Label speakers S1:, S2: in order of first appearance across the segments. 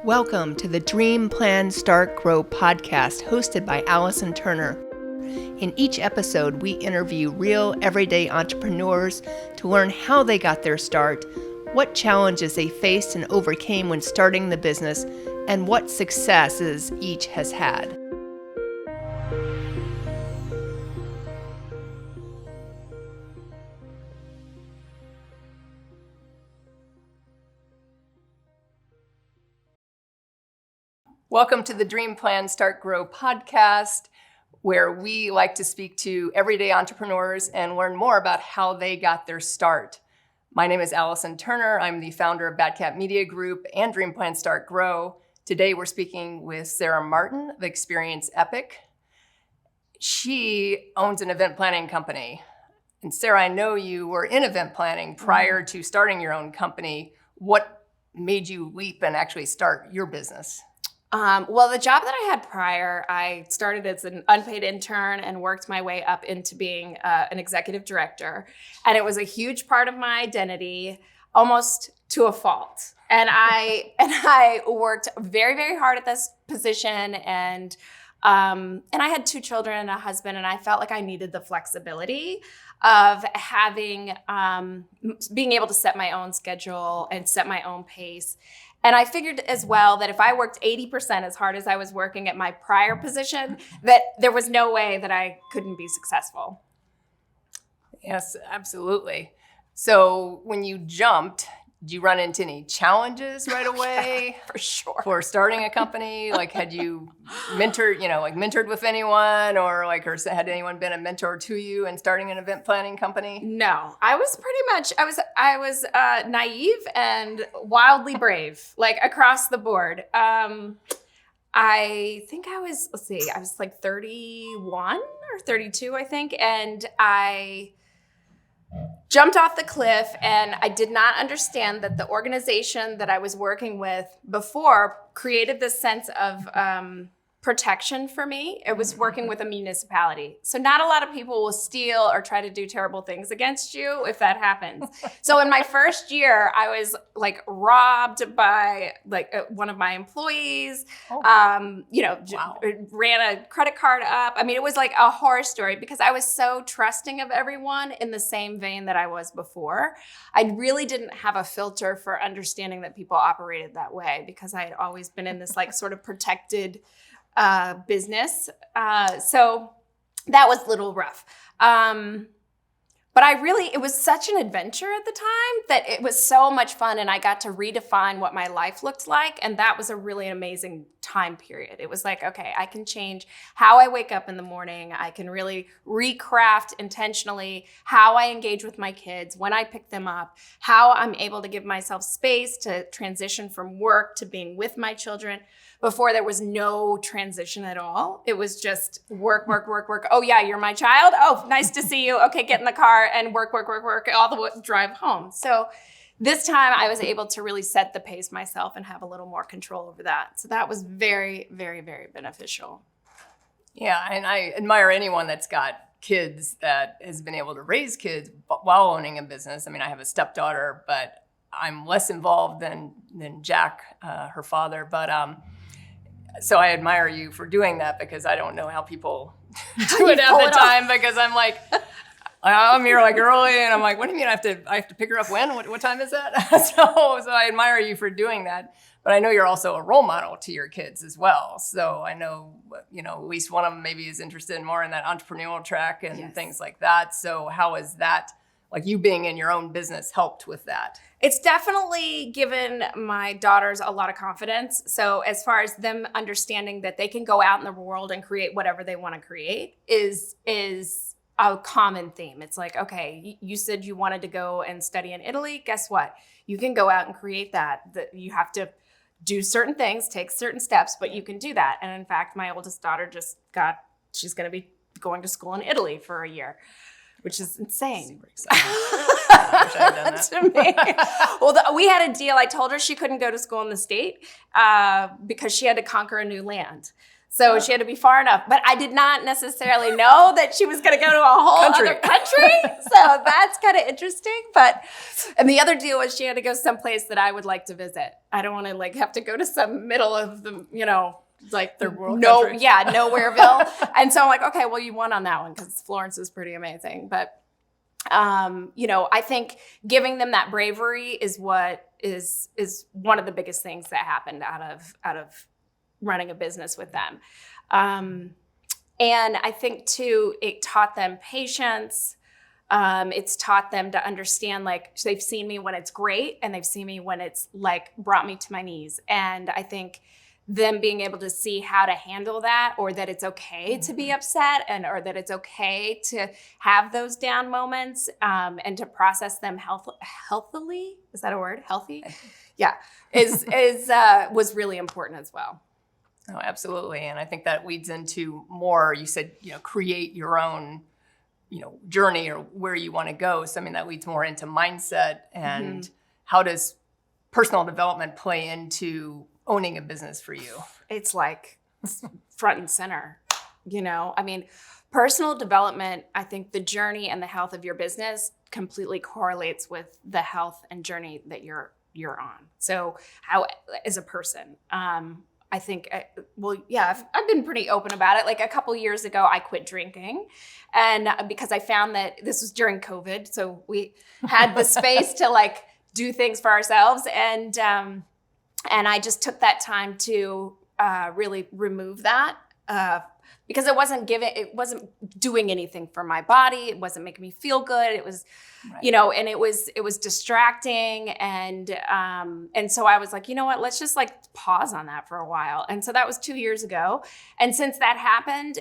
S1: Welcome to the Dream, Plan, Start, Grow podcast hosted by Allison Turner. In each episode, we interview real, everyday entrepreneurs to learn how they got their start, what challenges they faced and overcame when starting the business, and what successes each has had. Welcome to the Dream, Plan, Start, Grow podcast, where we like to speak to everyday entrepreneurs and learn more about how they got their start. My name is Allison Turner. I'm the founder of BatCat Media Group and Dream, Plan, Start, Grow. Today we're speaking with Sarah Martin of Experience Epic. She owns an event planning company. And Sarah, I know you were in event planning prior to starting your own company. What made you leap and actually start your business?
S2: Well, the job that I had prior, I started as an unpaid intern and worked my way up into being an executive director. And it was a huge part of my identity, almost to a fault. And I worked very, very hard at this position. And I had 2 children and a husband, and I felt like I needed the flexibility of having, being able to set my own schedule and set my own pace. And I figured as well that if I worked 80% as hard as I was working at my prior position, that there was no way that I couldn't be successful.
S1: Yes, absolutely. So when you jumped, did you run into any challenges right away?
S2: For sure.
S1: For starting a company? Like, had you mentored with anyone, or had anyone been a mentor to you in starting an event planning company?
S2: No, I was naive and wildly brave, like across the board. I think I was like 31 or 32, I think. And I jumped off the cliff, and I did not understand that the organization that I was working with before created this sense of protection for me. It was working with a municipality. So not a lot of people will steal or try to do terrible things against you if that happens. So in my first year, I was like robbed by one of my employees,
S1: Wow.
S2: Ran a credit card up. I mean, it was like a horror story because I was so trusting of everyone in the same vein that I was before. I really didn't have a filter for understanding that people operated that way because I had always been in this like sort of protected business. So that was a little rough. But it was such an adventure at the time that it was so much fun, and I got to redefine what my life looked like. And that was a really amazing time period. It was like, okay, I can change how I wake up in the morning. I can really recraft intentionally how I engage with my kids, when I pick them up, how I'm able to give myself space to transition from work to being with my children. Before, there was no transition at all. It was just work. Oh yeah, you're my child? Oh, nice to see you. Okay, get in the car and work, all the way, drive home. So this time I was able to really set the pace myself and have a little more control over that. So that was very, very, very beneficial.
S1: Yeah, and I admire anyone that's got kids that has been able to raise kids while owning a business. I mean, I have a stepdaughter, but I'm less involved than Jack, her father. But so I admire you for doing that, because I don't know how people do it at the time, because I'm like, I'm here like early, and I'm like, what do you mean I have to pick her up when? What time is that? So I admire you for doing that. But I know you're also a role model to your kids as well. So I know, at least one of them maybe is interested more in that entrepreneurial track and
S2: Yes.
S1: things like that. So how is that, like you being in your own business, helped with that?
S2: It's definitely given my daughters a lot of confidence. So as far as them understanding that they can go out in the world and create whatever they want to create is a common theme. It's like, okay, you said you wanted to go and study in Italy. Guess what? You can go out and create that. That you have to do certain things, take certain steps, but you can do that. And in fact, my oldest daughter she's going to be going to school in Italy for a year, which is insane.
S1: Super exciting. I wish I had done that.
S2: To me. Well, we had a deal. I told her she couldn't go to school in the state because she had to conquer a new land. So she had to be far enough. But I did not necessarily know that she was going to go to a whole other country. So that's kind of interesting. And the other deal was she had to go someplace that I would like to visit. I don't want to like have to go to some middle of the, like
S1: third world country.
S2: Nowhereville. And so I'm like, okay, well, you won on that one because Florence is pretty amazing. But, I think giving them that bravery is what is one of the biggest things that happened out of running a business with them. And I think too, it taught them patience. It's taught them to understand, like, they've seen me when it's great and they've seen me when it's like brought me to my knees. And I think them being able to see how to handle that, or that it's okay to be upset, or that it's okay to have those down moments, and to process them healthily. Is that a word? Healthy? Yeah. Was really important as well.
S1: Oh, absolutely. And I think that leads into more, you said, create your own, journey or where you want to go. So, that leads more into mindset and how does personal development play into owning a business for you?
S2: It's like front and center, personal development, I think the journey and the health of your business completely correlates with the health and journey that you're on. So how, as a person, I think, I've been pretty open about it. Like a couple years ago, I quit drinking, and because I found that this was during COVID, so we had the space to like do things for ourselves, and I just took that time to really remove that because it wasn't doing anything for my body. It wasn't making me feel good. It was, and it was distracting. And so I was like, you know what, let's just like pause on that for a while. And so that was 2 years ago. And since that happened,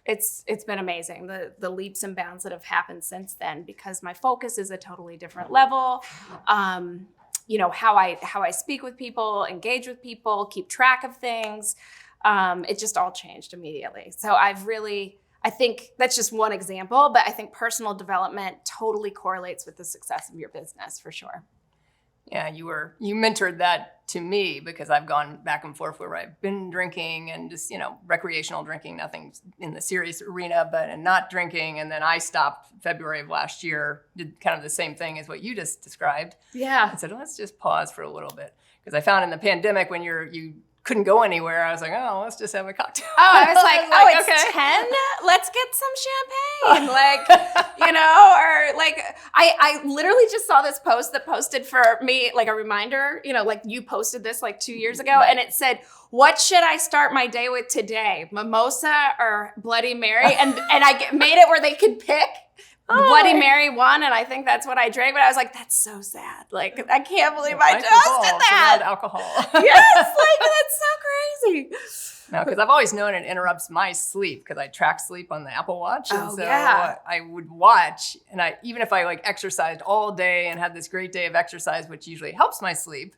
S2: it's been amazing. The leaps and bounds that have happened since then, because my focus is a totally different level. How I speak with people, engage with people, keep track of things. It just all changed immediately. So I think that's just one example, but I think personal development totally correlates with the success of your business for sure.
S1: Yeah, you mentored that to me because I've gone back and forth where I've been drinking and just, recreational drinking, nothing in the serious arena, and not drinking. And then I stopped February of last year, did kind of the same thing as what you just described.
S2: Yeah.
S1: I said, let's just pause for a little bit. Because I found in the pandemic when you couldn't go anywhere, I was like, oh, let's just have a cocktail.
S2: Oh, I was like, it's okay. 10? Let's get some champagne. Or like, I literally just saw this post that posted for me, like a reminder, like you posted this like 2 years ago, and it said, what should I start my day with today? Mimosa or Bloody Mary? And I made it where they could pick. Bloody Mary won, and I think that's what I drank. But I was like, that's so sad. Like, I can't believe I just did that.
S1: Alcohol.
S2: Yes, that's so crazy.
S1: No, because I've always known it interrupts my sleep because I track sleep on the Apple Watch. And I would watch, and even if I like exercised all day and had this great day of exercise, which usually helps my sleep,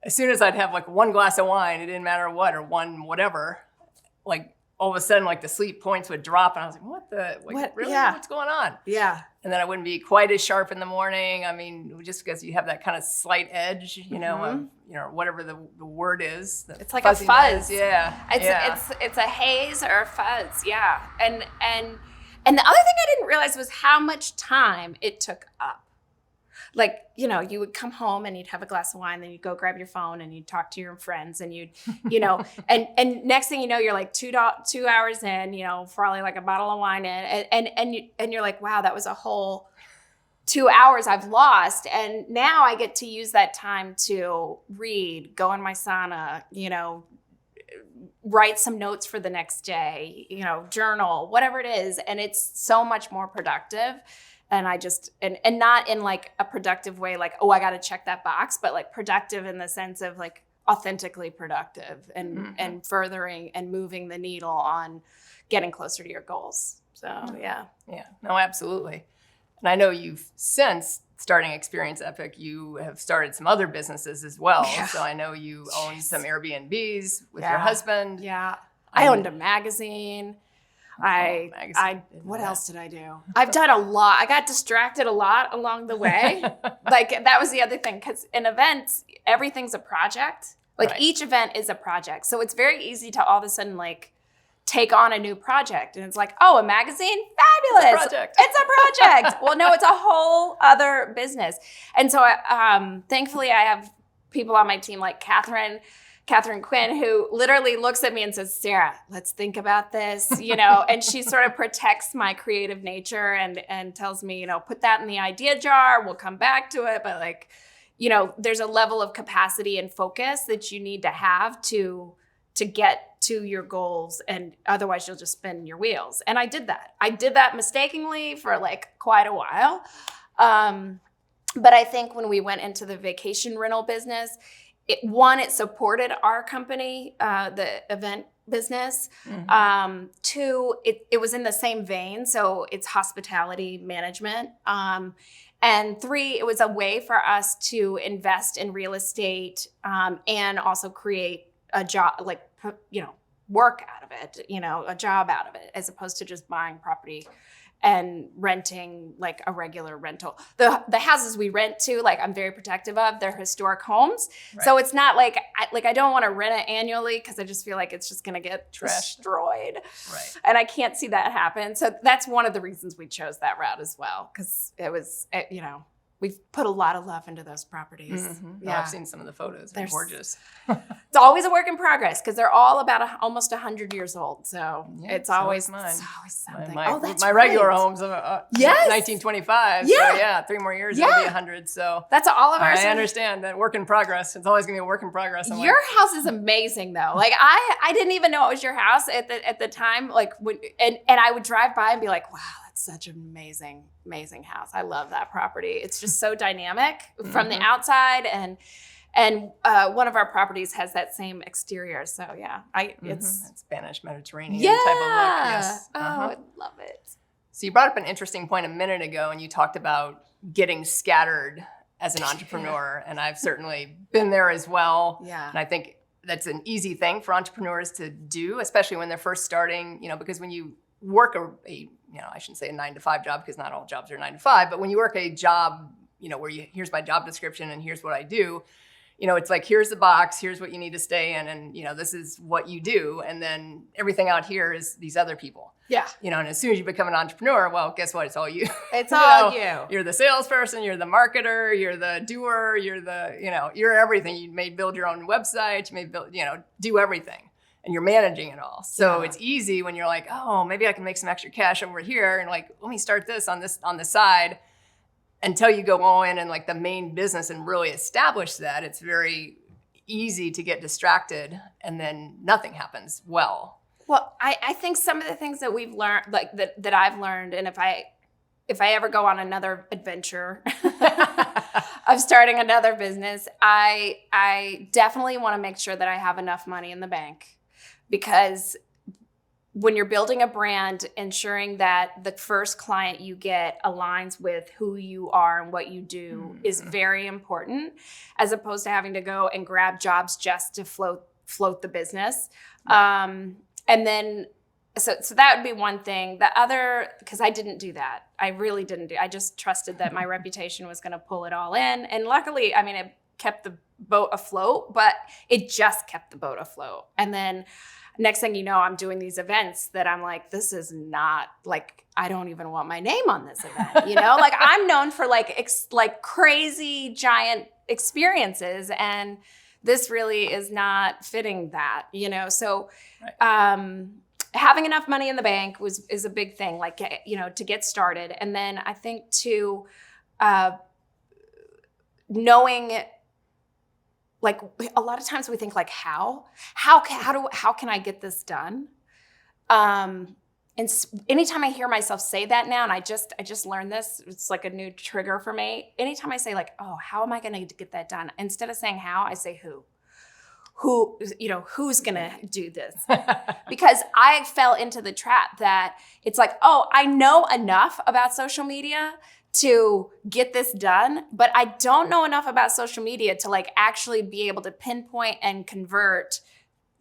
S1: as soon as I'd have like one glass of wine, it didn't matter what, or one whatever, like all of a sudden, like the sleep points would drop, and I was like, really?
S2: Yeah.
S1: What's going on?
S2: Yeah.
S1: And then I wouldn't be quite as sharp in the morning. Just because you have that kind of slight edge, whatever the word is.
S2: It's like a fuzz.
S1: Yeah.
S2: It's a haze or a fuzz. Yeah. And the other thing I didn't realize was how much time it took up. Like, you would come home and you'd have a glass of wine, then you'd go grab your phone and you'd talk to your friends, and you'd, and next thing you know, you're like 2 hours in, probably like a bottle of wine in, and you're like, wow, that was a whole 2 hours I've lost. And now I get to use that time to read, go in my sauna, write some notes for the next day, journal, whatever it is. And it's so much more productive. And I just, and not in like a productive way, like, oh, I got to check that box, but like productive in the sense of like authentically productive and furthering and moving the needle on getting closer to your goals. So, yeah.
S1: Yeah, no, absolutely. And I know you've since starting Experience Epic, you have started some other businesses as well. Yeah. So I know you own some Airbnbs with your husband.
S2: Yeah. I owned a magazine. What else did I do? I've done a lot. I got distracted a lot along the way. Like that was the other thing, because in events, everything's a project. Like
S1: Right.
S2: each event is a project. So it's very easy to all of a sudden like take on a new project. And it's like, oh, a magazine? Fabulous. It's a project. Well, no, it's a whole other business. And so thankfully I have people on my team like Catherine Quinn, who literally looks at me and says, Sarah, let's think about this, and she sort of protects my creative nature and tells me, put that in the idea jar. We'll come back to it. But like, there's a level of capacity and focus that you need to have to get to your goals, and otherwise you'll just spin your wheels. And I did that mistakenly for like quite a while. But I think when we went into the vacation rental business, it supported our company, the event business.
S1: Mm-hmm.
S2: Two, it was in the same vein. So it's hospitality management. And three, it was a way for us to invest in real estate and also create a job, like, work out of it, a job out of it, as opposed to just buying property and renting like a regular rental. The houses we rent to, like, I'm very protective of. They're historic homes. Right. So it's not like I don't want to rent it annually because I just feel like it's just going to get destroyed. Right. And I can't see that happen. So that's one of the reasons we chose that route as well, because it was, we've put a lot of love into those properties.
S1: Mm-hmm. Yeah, I've seen some of the photos. They're gorgeous.
S2: It's always a work in progress because they're all about almost 100 years old. So
S1: yeah,
S2: it's always
S1: mine.
S2: It's always something.
S1: My regular home's 1925.
S2: Yeah.
S1: So yeah, 3 more years it'll be 100. So
S2: that's all of ours.
S1: I understand that work in progress. It's always gonna be a work in progress.
S2: Your house is amazing though. Like I didn't even know it was your house at the time. Like and I would drive by and be like, wow, that's such an amazing house. I love that property. It's just so dynamic from the outside, and one of our properties has that same exterior. So yeah, it's
S1: Spanish Mediterranean type of look. Yes.
S2: Oh, I love it.
S1: So you brought up an interesting point a minute ago, and you talked about getting scattered as an entrepreneur, and I've certainly been there as well.
S2: Yeah.
S1: And I think that's an easy thing for entrepreneurs to do, especially when they're first starting, because when you work I shouldn't say a 9-to-5 job because not all jobs are 9 to 5, but when you work a job, where here's my job description and here's what I do, it's like, here's the box, here's what you need to stay in, and, this is what you do. And then everything out here is these other people.
S2: Yeah.
S1: And as soon as you become an entrepreneur, well, guess what? It's all you.
S2: It's all you.
S1: You're the salesperson, you're the marketer, you're the doer, you're everything. You may build your own website, you may build, do everything. And you're managing it all. So it's easy when you're like, oh, maybe I can make some extra cash over here. And like, let me start this on the side, until you go all in and like the main business and really establish that. It's very easy to get distracted and then nothing happens well.
S2: Well, I think some of the things that we've learned, like that I've learned, and if I ever go on another adventure of starting another business, I definitely want to make sure that I have enough money in the bank. Because when you're building a brand, ensuring that the first client you get aligns with who you are and what you do is very important, as opposed to having to go and grab jobs just to float the business. And then, so that would be one thing. The other, because I didn't do that. I really didn't I just trusted that my reputation was going to pull it all in. And luckily, it kept the boat afloat, but it just kept the boat afloat. And then next thing you know, I'm doing these events that I'm like, this is not, like, I don't even want my name on this event, like I'm known for like crazy giant experiences, and this really is not fitting that, so having enough money in the bank is a big thing, like, to get started. And then I think too, knowing, like, a lot of times we think like, how can I get this done? And anytime I hear myself say that now, and I just learned this, it's like a new trigger for me. Anytime I say like, oh, how am I going to get that done? Instead of saying how, I say who's going to do this? Because I fell into the trap that it's like, oh, I know enough about social media to get this done, but I don't know enough about social media to like actually be able to pinpoint and convert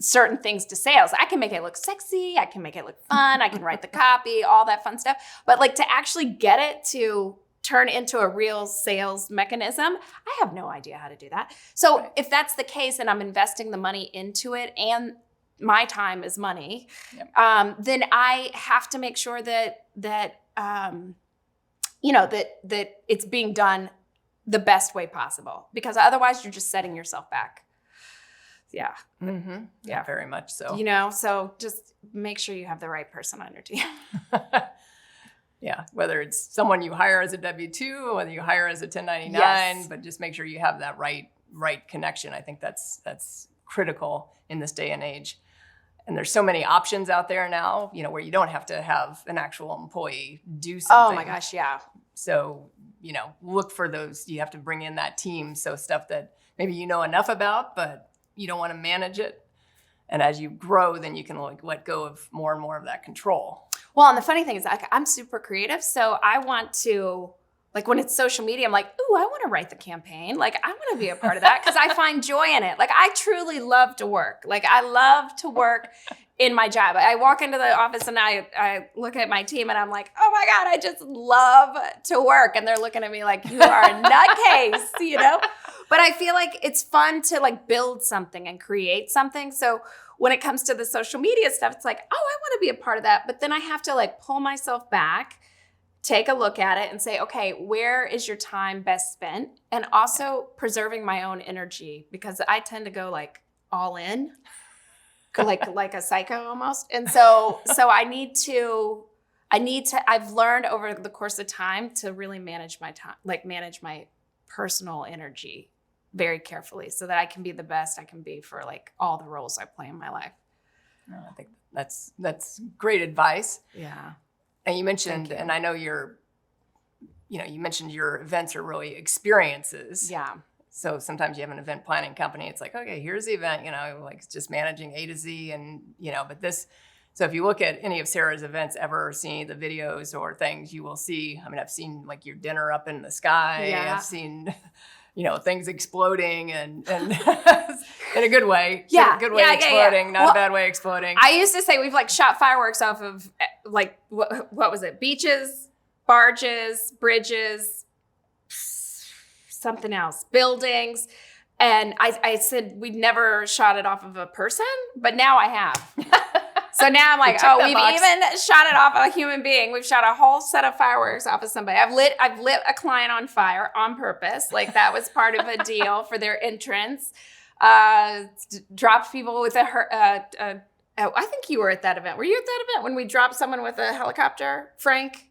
S2: certain things to sales. I can make it look sexy, I can make it look fun, I can write the copy, all that fun stuff. But like to actually get it to turn into a real sales mechanism? I have no idea how to do that. So if that's the case and I'm investing the money into it and my time is money, then I have to make sure that it's being done the best way possible, because otherwise you're just setting yourself back. Yeah.
S1: Mm-hmm. Yeah, very much so.
S2: So just make sure you have the right person on your team.
S1: Yeah, whether it's someone you hire as a W-2, whether you hire as a 1099,
S2: Yes.
S1: but just make sure you have that right connection. I think that's critical in this day and age. And there's so many options out there now, where you don't have to have an actual employee do something.
S2: Oh my gosh, yeah.
S1: So, look for those. You have to bring in that team. So stuff that maybe you know enough about, but you don't want to manage it. And as you grow, then you can let go of more and more of that control.
S2: Well, and the funny thing is, I'm super creative, so I want to, when it's social media, I'm like, ooh, I want to write the campaign. I want to be a part of that because I find joy in it. I truly love to work. I love to work in my job. I walk into the office and I look at my team and I'm like, oh my God, I just love to work. And they're looking at me like, you are a nutcase, But I feel like it's fun to build something and create something. So when it comes to the social media stuff, it's like, oh, I want to be a part of that. But then I have to pull myself back, take a look at it and say, okay, where is your time best spent? And also preserving my own energy, because I tend to go all in, like a psycho almost. And so I've learned over the course of time to really manage my time, manage my personal energy very carefully so that I can be the best I can be for all the roles I play in my life.
S1: No, I think that's great advice.
S2: Yeah.
S1: And you mentioned, and I know you mentioned your events are really experiences.
S2: Yeah.
S1: So sometimes you have an event planning company. It's okay, here's the event, it's just managing A to Z and, but this, so if you look at any of Sarah's events, ever seen the videos or things, you will see, I've seen your dinner up in the sky.
S2: Yeah.
S1: I've seen, things exploding and in a good way.
S2: Yeah.
S1: Good way exploding, not a bad way exploding.
S2: I used to say we've shot fireworks off of what was it? Beaches, barges, bridges, something else, buildings. And I said we'd never shot it off of a person, but now I have. So now I'm like, oh, we've even shot it off a human being. We've shot a whole set of fireworks off of somebody. I've lit a client on fire on purpose. That was part of a deal for their entrance. Dropped people with I think you were at that event. Were you at that event when we dropped someone with a helicopter, Frank,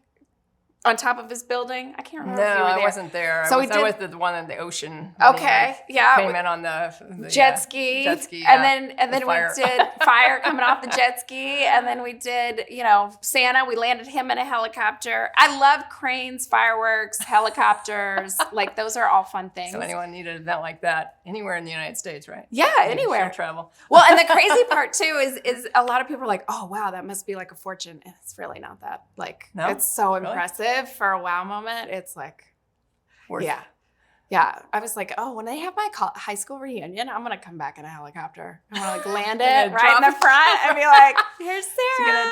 S2: on top of his building? I can't remember if you were there.
S1: No, I wasn't there.
S2: So
S1: I was the one in the ocean.
S2: Okay, yeah.
S1: Came in on the
S2: jet ski.
S1: Yeah.
S2: And then we did fire coming off the jet ski. And then we did, Santa. We landed him in a helicopter. I love cranes, fireworks, helicopters. Those are all fun things.
S1: So anyone need an event like that anywhere in the United States, right?
S2: Yeah, anywhere.
S1: Share travel.
S2: Well, and the crazy part too is a lot of people are like, oh wow, that must be a fortune. And it's really not that.
S1: No?
S2: It's so
S1: Really?
S2: impressive for a wow moment. It's
S1: Worth
S2: yeah. Yeah, I was like, oh, when they have my high school reunion, I'm gonna come back in a helicopter. I'm gonna land it right in the front and be like, "Here's Sarah."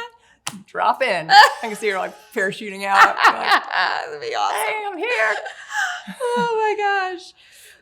S1: Drop in. I can see her parachuting out.
S2: That'd be awesome.
S1: Hey, I'm here.
S2: Oh my gosh.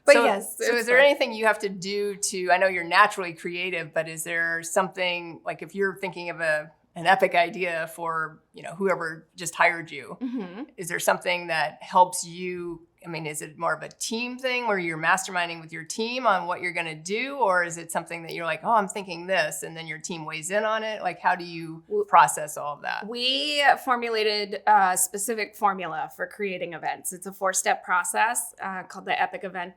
S2: But yes.
S1: So is there anything you have to do I know you're naturally creative, but is there something if you're thinking of an epic idea for whoever just hired you,
S2: Mm-hmm.
S1: is there something that helps you? Is it more of a team thing where you're masterminding with your team on what you're going to do? Or is it something that you're oh, I'm thinking this, and then your team weighs in on it? How do you process all of that?
S2: We formulated a specific formula for creating events. It's a 4-step process called the Epic Event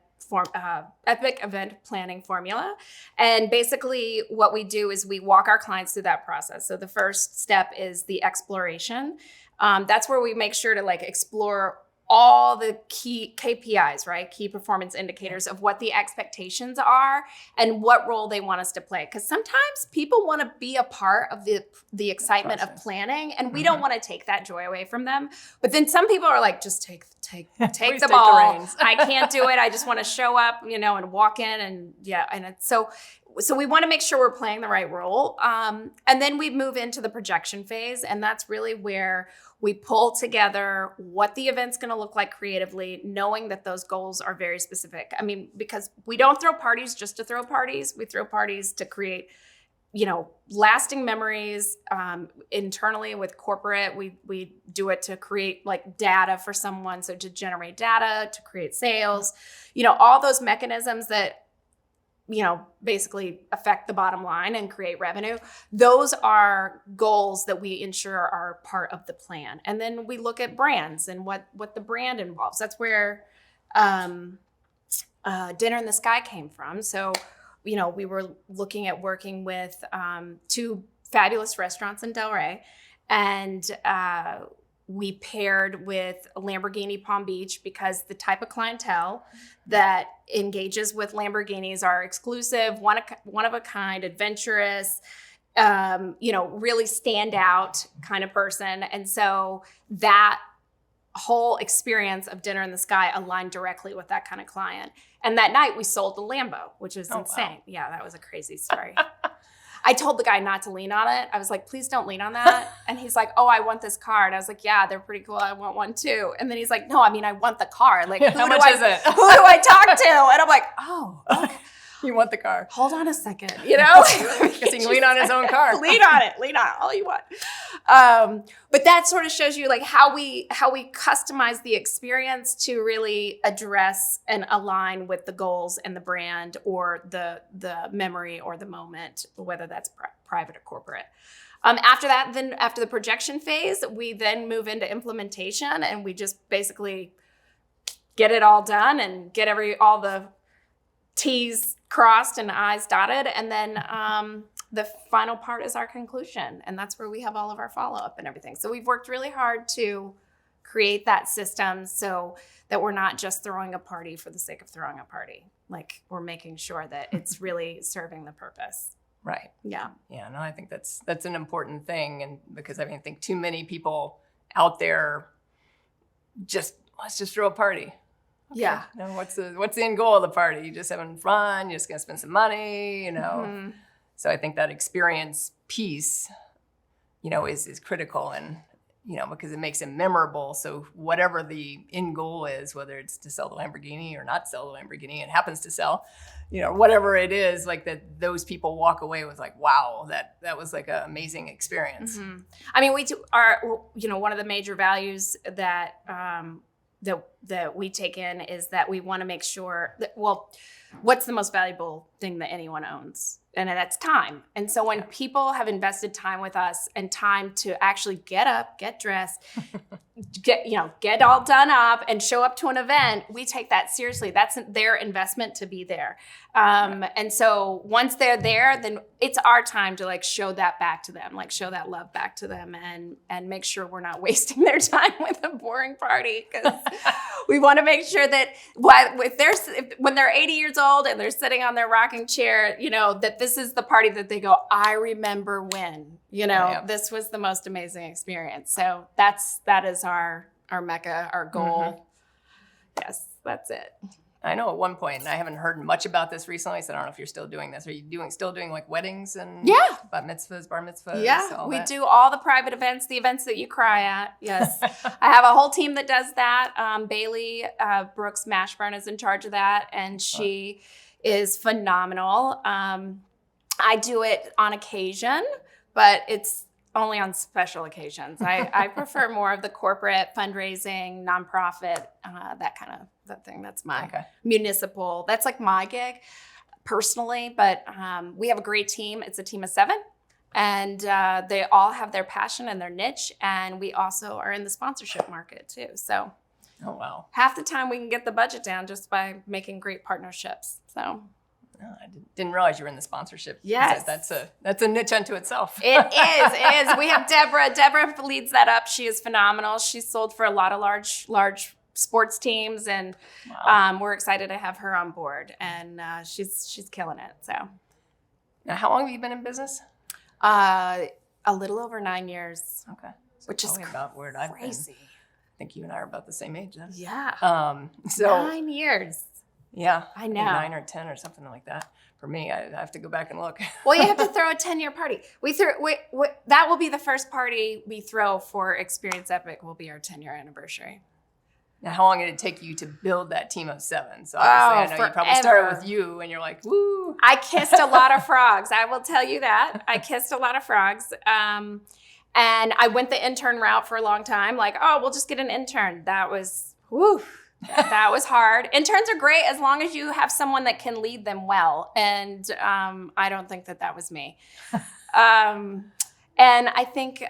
S2: Planning Formula. And basically what we do is we walk our clients through that process. So the first step is the exploration. That's where we make sure to explore all the key KPIs, right? Key performance indicators of what the expectations are and what role they want us to play. Because sometimes people want to be a part of the excitement of planning, and we don't want to take that joy away from them. But then some people are like, just take the ball. I can't do it. I just want to show up, and walk in and and so so we want to make sure we're playing the right role. And then we move into the projection phase. And that's really where we pull together what the event's going to look like creatively, knowing that those goals are very specific. I mean, because we don't throw parties just to throw parties. We throw parties to create, lasting memories. Internally with corporate, we do it to create like data for someone. So to generate data, to create sales, all those mechanisms that basically affect the bottom line and create revenue. Those are goals that we ensure are part of the plan. And then we look at brands and what the brand involves. That's where Dinner in the Sky came from. So, we were looking at working with 2 fabulous restaurants in Delray, and we paired with Lamborghini Palm Beach because the type of clientele that engages with Lamborghinis are exclusive, one of a kind, adventurous, really stand out kind of person. And so that whole experience of Dinner in the Sky aligned directly with that kind of client. And that night we sold the Lambo, which is insane. Wow. Yeah, that was a crazy story. I told the guy not to lean on it. I was like, please don't lean on that. And he's like, oh, I want this car. And I was like, yeah, they're pretty cool. I want one too. And then he's like, no, I mean, I want the car. Like,
S1: how much is it?
S2: Who do I talk to? And I'm like, oh, okay.
S1: You want the car.
S2: Hold on a second, Because
S1: he can lean on his own car.
S2: Lean on it all you want. But that sort of shows you like how we customize the experience to really address and align with the goals and the brand or the memory or the moment, whether that's private or corporate. After that, then after the projection phase, we then move into implementation, and we just basically get it all done and get all the T's crossed and I's dotted. And then the final part is our conclusion. And that's where we have all of our follow-up and everything. So we've worked really hard to create that system so that we're not just throwing a party for the sake of throwing a party. Like, we're making sure that it's really serving the purpose.
S1: Right.
S2: Yeah.
S1: Yeah, no, I think that's an important thing. And because I think too many people out there let's just throw a party. Okay.
S2: Yeah.
S1: What's the end goal of the party? You're just having fun. You're just going to spend some money, Mm-hmm. So I think that experience piece, is critical, and, because it makes it memorable. So whatever the end goal is, whether it's to sell the Lamborghini or not sell the Lamborghini, and happens to sell, whatever it is, like that, those people walk away with like, wow, that was like an amazing experience.
S2: Mm-hmm. I mean, we one of the major values that we take in is that we want to make sure that, what's the most valuable thing that anyone owns? And that's time. And so when people have invested time with us and time to actually get up, get dressed, get all done up and show up to an event, we take that seriously. That's their investment to be there. And so once they're there, then it's our time to like show that back to them, like show that love back to them, and make sure we're not wasting their time with a boring party, because we want to make sure that when they're 80 years old and they're sitting on their rocking chair, that this is the party that they go, I remember when, this was the most amazing experience. So that is our mecca, our goal. Mm-hmm. Yes, that's it.
S1: I know at one point, and I haven't heard much about this recently, so I don't know if you're still doing this. Are you still doing like weddings and bat mitzvahs, bar mitzvahs?
S2: Yeah, we do all the private events, the events that you cry at. Yes. I have a whole team that does that. Bailey Brooks Mashburn is in charge of that, and she is phenomenal. I do it on occasion, but it's only on special occasions. I prefer more of the corporate fundraising, nonprofit, that thing. That's my municipal. That's like my gig personally, but we have a great team. It's a team of 7, and they all have their passion and their niche. And we also are in the sponsorship market too. So half the time we can get the budget down just by making great partnerships. So.
S1: No, I didn't realize you were in the sponsorship.
S2: Yes.
S1: That's a niche unto itself.
S2: It is. We have Deborah. Deborah leads that up. She is phenomenal. She's sold for a lot of large sports teams, and we're excited to have her on board. And she's killing it. So,
S1: now, how long have you been in business?
S2: A little over 9 years.
S1: Okay, so
S2: which is
S1: about where I've been.
S2: Crazy.
S1: I think you and I are about the same age then.
S2: Yeah.
S1: So
S2: 9 years.
S1: Yeah,
S2: I know.
S1: 9 or 10 or something like that for me. I have to go back and look.
S2: Well, you have to throw a 10-year party. That will be the first party we throw for Experience Epic. Will be our 10-year anniversary.
S1: Now, how long did it take you to build that team of 7? So obviously, I know you probably started with you, and you're like, woo.
S2: I kissed a lot of frogs. I will tell you that. I kissed a lot of frogs. And I went the intern route for a long time. Like, oh, we'll just get an intern. That was, whew. That was hard. Interns are great as long as you have someone that can lead them well. And I don't think that was me. And I think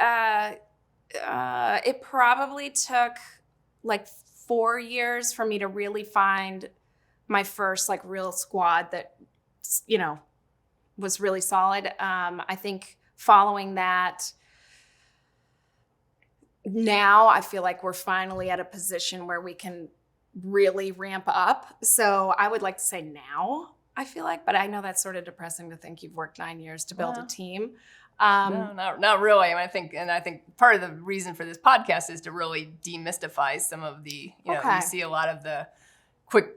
S2: it probably took like 4 years for me to really find my first like real squad that, you know, was really solid. I think following that, now I feel like we're finally at a position where we can really ramp up. So I would like to say now, I feel like, but I know that's sort of depressing to think you've worked 9 years to build a team.
S1: No, not really. I mean, I think part of the reason for this podcast is to really demystify some of the, you know, you see a lot of the quick,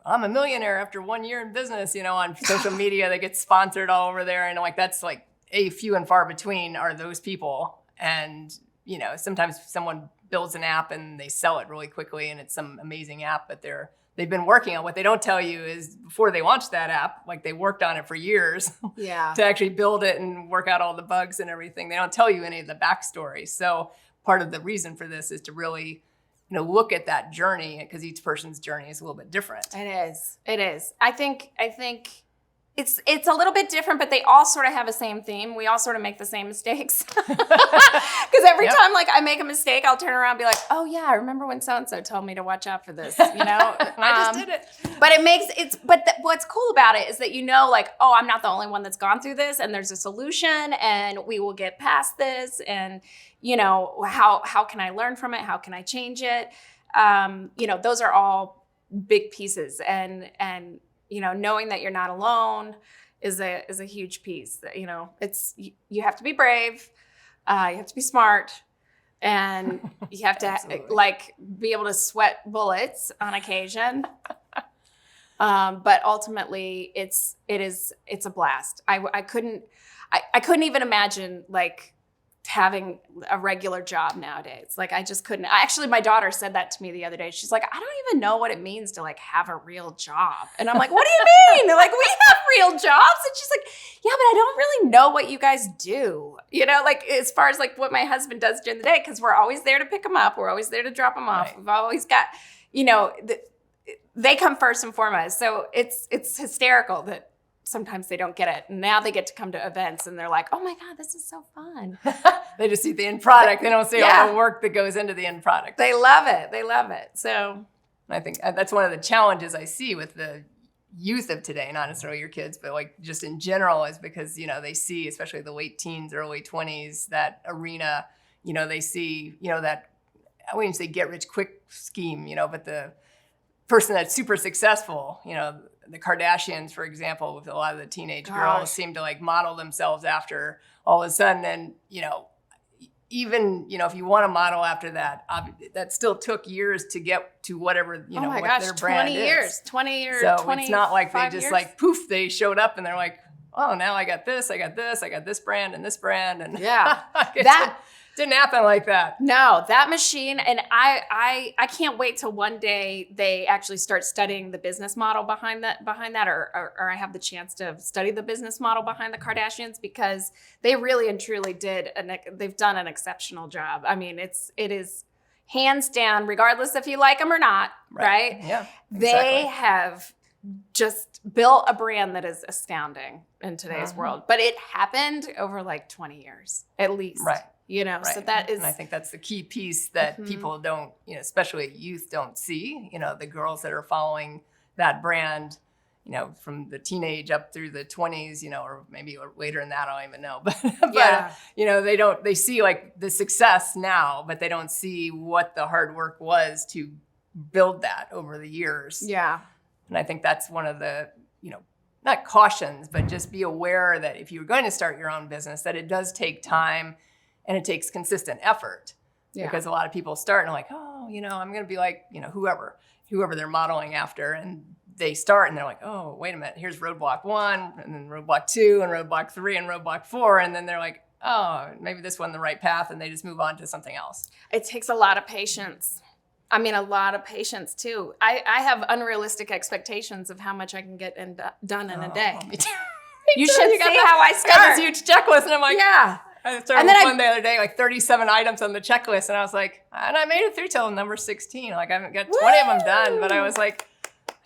S1: I'm a millionaire after 1 year in business, you know, on social media that gets sponsored all over there. And like, that's like few and far between are those people. And, you know, sometimes someone builds an app and they sell it really quickly and it's some amazing app, but they've been working on. What they don't tell you is before they launched that app, like they worked on it for years to actually build it and work out all the bugs and everything. They don't tell you any of the backstory. So part of the reason for this is to really, you know, look at that journey, because each person's journey is a little bit different.
S2: It is. I think it's a little bit different, but they all sort of have the same theme. We all sort of make the same mistakes. Because every time like I make a mistake, I'll turn around and be like, oh yeah, I remember when so-and-so told me to watch out for this, you know?
S1: I just did it.
S2: But what's cool about it is that, you know, like, oh, I'm not the only one that's gone through this, and there's a solution, and we will get past this. And, you know, how can I learn from it? How can I change it? You know, those are all big pieces. And, you know, knowing that you're not alone is a huge piece. You know, you have to be brave, you have to be smart, and you have to like be able to sweat bullets on occasion. But ultimately, it's a blast. I couldn't even imagine like having a regular job nowadays. Like I just couldn't. Actually, my daughter said that to me the other day. She's like, I don't even know what it means to like have a real job. And I'm like, what do you mean? Like, we have real jobs? And she's like, yeah, but I don't really know what you guys do. You know, like as far as like what my husband does during the day, because we're always there to pick him up. We're always there to drop him off. Right. We've always got, you know, they come first and foremost. So it's hysterical that sometimes they don't get it. And now they get to come to events and they're like, oh my God, this is so fun.
S1: They just see the end product. They don't see all the work that goes into the end product.
S2: They love it. So
S1: I think that's one of the challenges I see with the youth of today, not necessarily your kids, but like just in general, is because, you know, they see, especially the late teens, early 20s, that arena, you know, they see, you know, that, I wouldn't say get rich quick scheme, you know, but the person that's super successful, you know, the Kardashians, for example, with a lot of the teenage girls seem to like model themselves after all of a sudden. And, you know, even, you know, if you want to model after that, that still took years to get to whatever, you know, what their brand
S2: 20 years, 20 years.
S1: So it's not like they just like, poof, they showed up and they're like, oh, now I got this brand and this brand. And
S2: yeah,
S1: didn't happen like that.
S2: No, that machine, and I can't wait till one day they actually start studying the business model behind that, or I have the chance to study the business model behind the Kardashians, because they really and truly they've done an exceptional job. I mean, it is hands down, regardless if you like them or not, right?
S1: Yeah, exactly.
S2: They have just built a brand that is astounding in today's world, but it happened over like 20 years at least.
S1: Right.
S2: You know, so that is,
S1: and I think that's the key piece that people don't, you know, especially youth don't see, you know, the girls that are following that brand, you know, from the teenage up through the 20s, you know, or maybe later than that, I don't even know. But you know, they see like the success now, but they don't see what the hard work was to build that over the years.
S2: Yeah.
S1: And I think that's one of the, you know, not cautions, but just be aware that if you're going to start your own business, that it does take time. And it takes consistent effort, because a lot of people start and are like, oh, you know, I'm going to be like, you know, whoever they're modeling after. And they start and they're like, oh, wait a minute, here's roadblock 1 and then roadblock 2 and roadblock 3 and roadblock 4. And then they're like, oh, maybe this wasn't the right path. And they just move on to something else.
S2: It takes a lot of patience. I mean, a lot of patience too. I have unrealistic expectations of how much I can get done in a day.
S1: Me too.
S2: You should see how I
S1: I got
S2: start.
S1: this huge checklist and I'm like,
S2: Yeah.
S1: I started with one the other day, like 37 items on the checklist. And I was like, and I made it through till number 16. Like I haven't got 20 of them done, but I was like,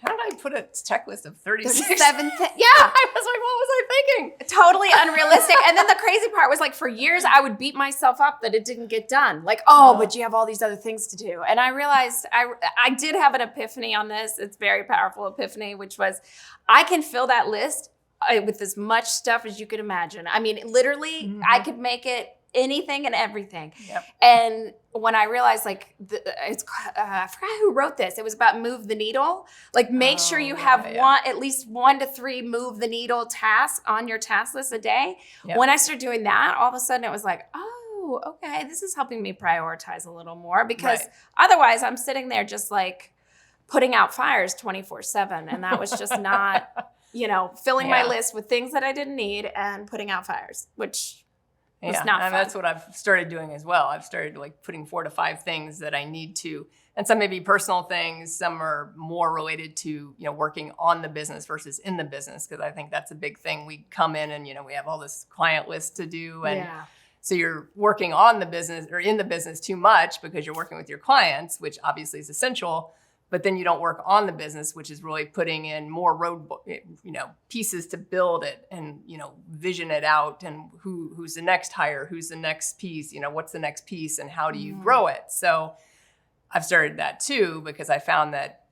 S1: how did I put a checklist of 36?
S2: 37 Yeah.
S1: I was like, what was I thinking?
S2: Totally unrealistic. And then the crazy part was like for years I would beat myself up that it didn't get done. Like, oh, but you have all these other things to do. And I realized I did have an epiphany on this. It's a very powerful epiphany, which was I can fill that list with as much stuff as you could imagine. I mean, literally, I could make it anything and everything.
S1: Yep.
S2: And when I realized, like, I forgot who wrote this. It was about move the needle. Like, make sure you have at least 1 to 3 move the needle tasks on your task list a day. Yep. When I started doing that, all of a sudden it was like, oh, okay, this is helping me prioritize a little more because otherwise I'm sitting there just like putting out fires 24/7. And that was just not, filling my list with things that I didn't need and putting out fires, which was not fun.
S1: That's what I've started doing as well. I've started like putting 4 to 5 things that I need to, and some may be personal things. Some are more related to, working on the business versus in the business. Cause I think that's a big thing. We come in and, we have all this client list to do. And so you're working on the business or in the business too much because you're working with your clients, which obviously is essential. But then you don't work on the business, which is really putting in more pieces to build it and, vision it out and who's the next hire, who's the next piece, what's the next piece and how do you grow it? So I've started that too, because I found that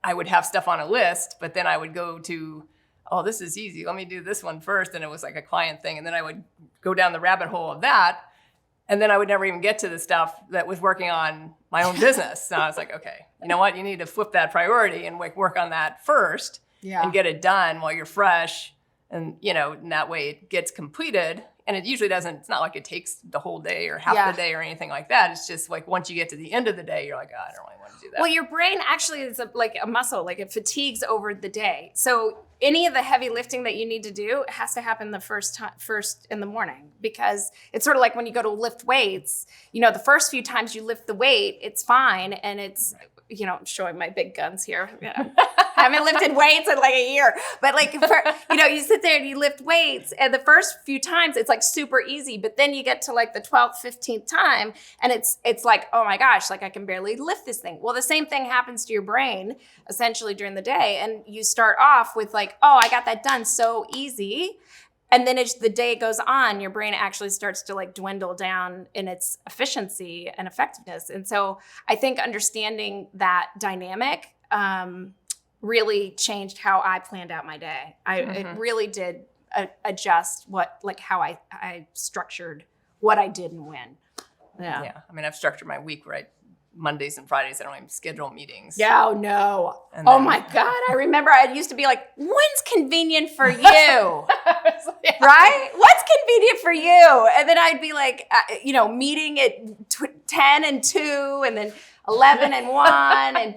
S1: I would have stuff on a list, but then I would go to, oh, this is easy. Let me do this one first. And it was like a client thing. And then I would go down the rabbit hole of that. And then I would never even get to the stuff that was working on my own business. So I was like, okay, you know what? You need to flip that priority and work on that first and get it done while you're fresh. And, in that way it gets completed. And it usually doesn't, it's not like it takes the whole day or half the day or anything like that. It's just like once you get to the end of the day, you're like, oh, I don't really want to do that.
S2: Well, your brain actually is like a muscle, like it fatigues over the day. So any of the heavy lifting that you need to do has to happen the first in the morning, because it's sort of like when you go to lift weights, the first few times you lift the weight, it's fine. And it's, I'm showing my big guns here. I haven't lifted weights in like a year, but like, you sit there and you lift weights and the first few times it's like super easy, but then you get to like the 12th, 15th time and it's like, oh my gosh, like I can barely lift this thing. Well, the same thing happens to your brain essentially during the day. And you start off with like, oh, I got that done so easy. And then as the day goes on, your brain actually starts to like dwindle down in its efficiency and effectiveness. And so I think understanding that dynamic really changed how I planned out my day. It really did adjust how I structured what I did and when.
S1: Yeah. I mean, I've structured my week right. Mondays and Fridays, I don't even schedule meetings.
S2: Yeah, oh no. Oh my God. I remember I used to be like, when's convenient for you? Right? What's convenient for you? And then I'd be like, meeting at 10 and 2 and then 11 and 1. And,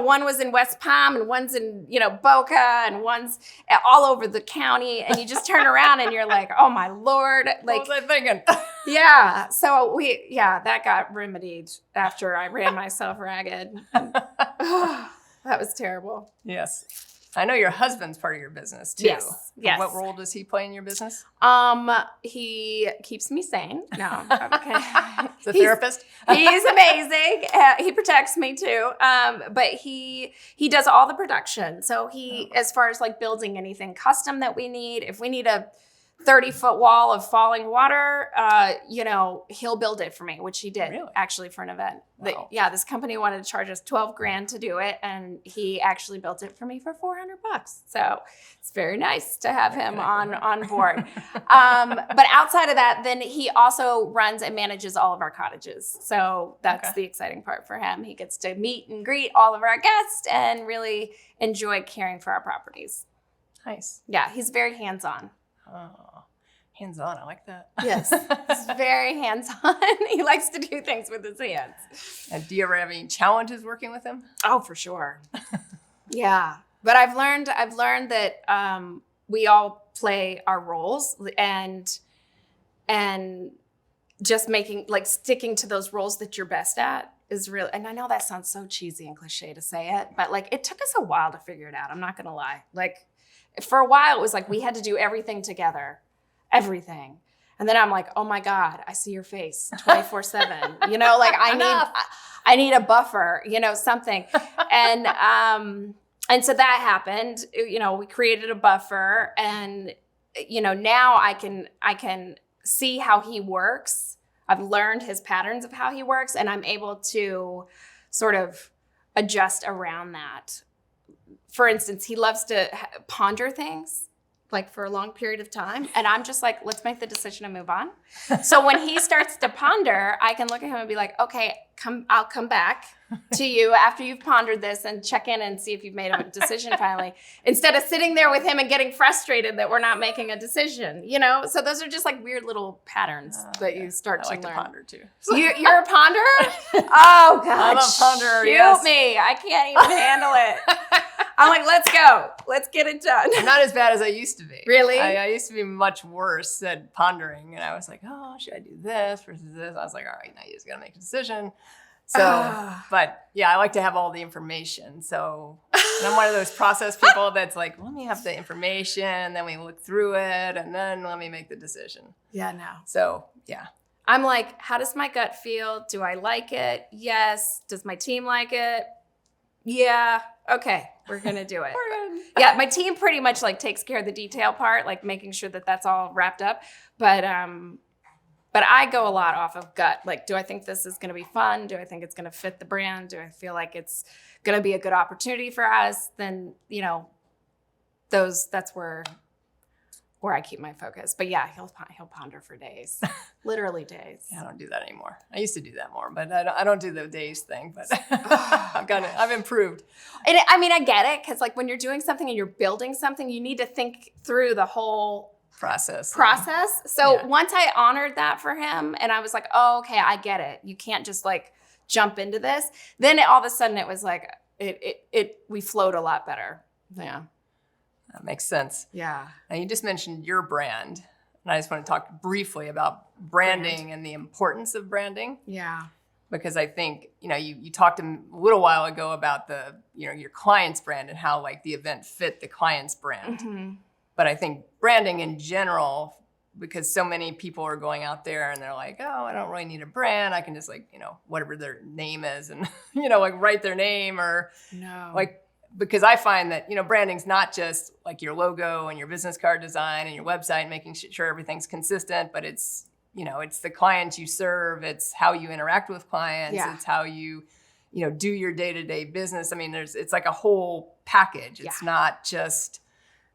S2: one was in West Palm and one's in, Boca and one's all over the county. And you just turn around and you're like, oh my Lord. Like,
S1: what was I thinking?
S2: Yeah. So that got remedied after I ran myself ragged. That was terrible.
S1: Yes. I know your husband's part of your business too.
S2: Yes.
S1: What role does he play in your business?
S2: He keeps me sane. No, okay.
S1: He's a therapist.
S2: He's amazing. He protects me too. But he does all the production. So as far as like building anything custom that we need, if we need a 30-foot wall of falling water, he'll build it for me, which he did actually for an event.
S1: Wow.
S2: This company wanted to charge us $12,000 to do it. And he actually built it for me for $400. So it's very nice to have him on board. But outside of that, then he also runs and manages all of our cottages. So that's the exciting part for him. He gets to meet and greet all of our guests and really enjoy caring for our properties.
S1: Nice.
S2: Yeah, he's very hands-on.
S1: Oh, hands-on. I like that.
S2: Yes, he's very hands-on. He likes to do things with his hands.
S1: And do you ever have any challenges working with him?
S2: Oh, for sure. Yeah. But I've learned that we all play our roles, and just sticking to those roles that you're best at is real. And I know that sounds so cheesy and cliche to say it, but like it took us a while to figure it out. I'm not gonna lie. Like for a while it was like we had to do everything together, everything. And then I'm like, oh my God, I see your face 24/7. You know, like I need a buffer, you know, something. And so that happened. You know, we created a buffer, and you know, now I can see how he works. I've learned his patterns of how he works, and I'm able to sort of adjust around that. For instance, he loves to ponder things like for a long period of time. And I'm just like, let's make the decision and move on. So when he starts to ponder, I can look at him and be like, okay, I'll come back to you after you've pondered this and check in and see if you've made a decision finally, instead of sitting there with him and getting frustrated that we're not making a decision, you know? So those are just like weird little patterns that you start to learn.
S1: I like to ponder too.
S2: You're a ponderer? Oh God,
S1: I'm a ponderer,
S2: shoot
S1: yes.
S2: me. I can't even handle it. I'm like, let's go. Let's get it done.
S1: I'm not as bad as I used to be.
S2: Really?
S1: I used to be much worse at pondering. And I was like, oh, should I do this versus this? I was like, all right, now you just got to make a decision. So, but yeah, I like to have all the information. So and I'm one of those process people that's like, let me have the information, then we look through it, and then let me make the decision.
S2: Yeah, no.
S1: So, yeah.
S2: I'm like, how does my gut feel? Do I like it? Yes. Does my team like it? Yeah. Okay. We're going to do it. Yeah. My team pretty much like takes care of the detail part, like making sure that that's all wrapped up. But I go a lot off of gut. Like, do I think this is going to be fun? Do I think it's going to fit the brand? Do I feel like it's going to be a good opportunity for us? Then, you know, that's where I keep my focus. But yeah, he'll ponder for days, literally days.
S1: Yeah, I don't do that anymore. I used to do that more, but I don't do the days thing. But I've improved.
S2: And I mean, I get it, because like when you're doing something and you're building something, you need to think through the whole process. So yeah. Once I honored that for him, and I was like, oh, okay, I get it. You can't just like jump into this. Then all of a sudden it was like we flowed a lot better. Yeah.
S1: That makes sense.
S2: Yeah.
S1: Now you just mentioned your brand, and I just want to talk briefly about branding and the importance of branding.
S2: Yeah.
S1: Because I think, you know, you talked a little while ago about your client's brand and how like the event fit the client's brand. Mm-hmm. But I think branding in general, because so many people are going out there and they're like, oh, I don't really need a brand. I can just like, you know, whatever their name is and, you know, like write their name or like, because I find that, you know, branding's not just like your logo and your business card design and your website, making sure everything's consistent, but it's, you know, it's the clients you serve. It's how you interact with clients. Yeah. It's how you know, do your day-to-day business. I mean, it's like a whole package. It's not just,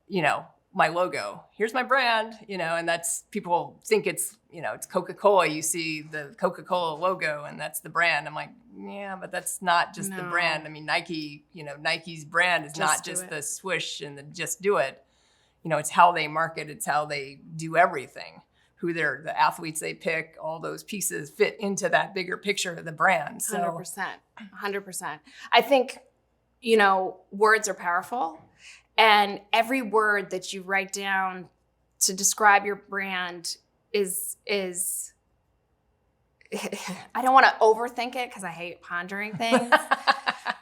S1: you know, my logo. Here's my brand, you know, and that's, people think it's, you know, it's Coca-Cola. You see the Coca-Cola logo and that's the brand. I'm like, yeah, but that's not just the brand. I mean, Nike, you know, Nike's brand is not just the swoosh and the just do it. You know, it's how they market. It's how they do everything. The athletes they pick, all those pieces fit into that bigger picture of the brand. So
S2: 100%. I think, you know, words are powerful. And every word that you write down to describe your brand is I don't want to overthink it because I hate pondering things, and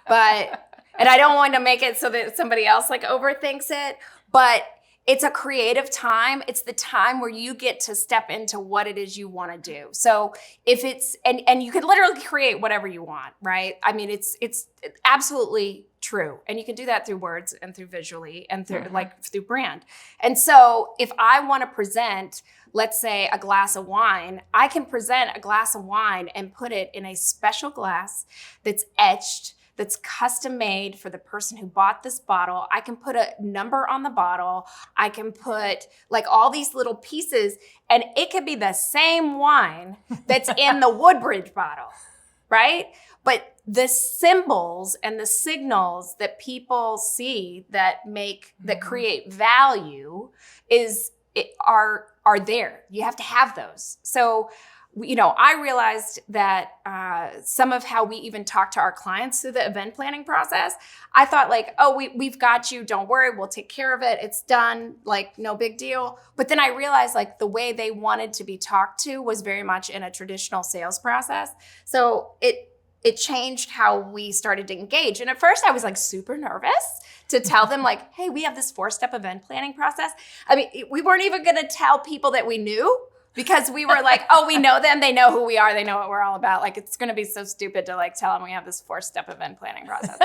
S2: I don't want to make it so that somebody else like overthinks it, but it's a creative time. It's the time where you get to step into what it is you want to do. So if it's, and you can literally create whatever you want, right? I mean, it's absolutely true. And you can do that through words and through visually and through through brand. And so if I want to present, let's say a glass of wine, I can present a glass of wine and put it in a special glass that's etched, that's custom made for the person who bought this bottle. I can put a number on the bottle. I can put like all these little pieces, and it could be the same wine that's in the Woodbridge bottle, right? But the symbols and the signals that people see that create value are there. You have to have those. So I realized that some of how we even talk to our clients through the event planning process, I thought like, oh, we've got you. Don't worry. We'll take care of it. It's done. Like, no big deal. But then I realized like the way they wanted to be talked to was very much in a traditional sales process. So it changed how we started to engage. And at first I was like super nervous to tell them like, hey, we have this 4-step event planning process. I mean, we weren't even going to tell people that we knew, because we were like, oh, we know them. They know who we are. They know what we're all about. Like, it's going to be so stupid to like tell them we have this 4-step event planning process.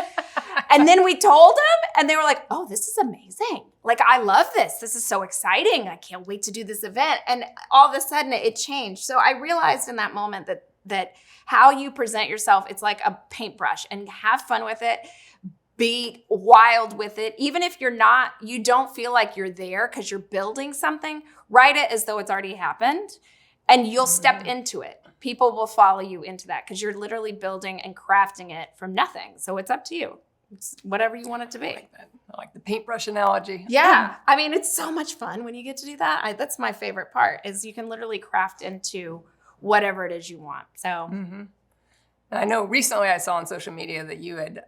S2: And then we told them and they were like, oh, this is amazing. Like, I love this. This is so exciting. I can't wait to do this event. And all of a sudden it changed. So I realized in that moment that how you present yourself, it's like a paintbrush, and have fun with it. Be wild with it. Even if you don't feel like you're there because you're building something, write it as though it's already happened, and you'll step into it. People will follow you into that because you're literally building and crafting it from nothing. So it's up to you. It's whatever you want it to be.
S1: I like that. I like the paintbrush analogy.
S2: Yeah. I mean, it's so much fun when you get to do that. That's my favorite part, is you can literally craft into whatever it is you want. So
S1: I know recently I saw on social media that you had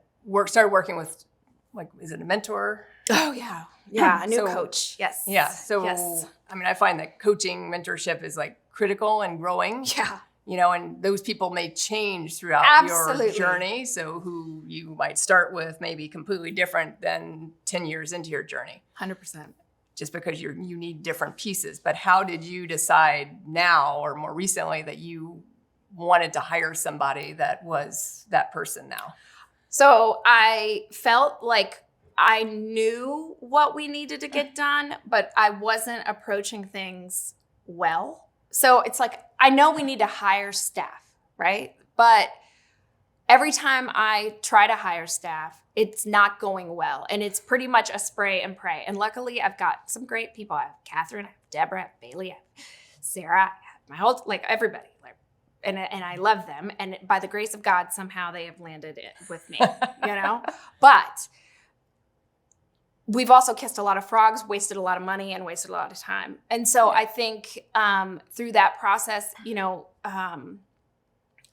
S1: started working with, like, is it a mentor?
S2: Oh, yeah. Yeah, a new
S1: So-
S2: coach. Yes.
S1: Yeah. So,
S2: Yes.
S1: I mean, I find that coaching, mentorship is like critical and growing,
S2: Yeah.
S1: and those people may change throughout
S2: Absolutely.
S1: your journey. So who you might start with may be completely different than 10 years into your journey,
S2: 100%.
S1: just because you need different pieces. But how did you decide now or more recently that you wanted to hire somebody that was that person now?
S2: So I felt like I knew what we needed to get done, but I wasn't approaching things well. So it's like, I know we need to hire staff, right? But every time I try to hire staff, it's not going well. And it's pretty much a spray and pray. And luckily, I've got some great people. I have Catherine, I have Deborah, I have Bailey, I have Sarah, I have my whole, like, everybody. And I love them. And by the grace of God, somehow they have landed it with me, But we've also kissed a lot of frogs, wasted a lot of money, and wasted a lot of time. And so I think through that process,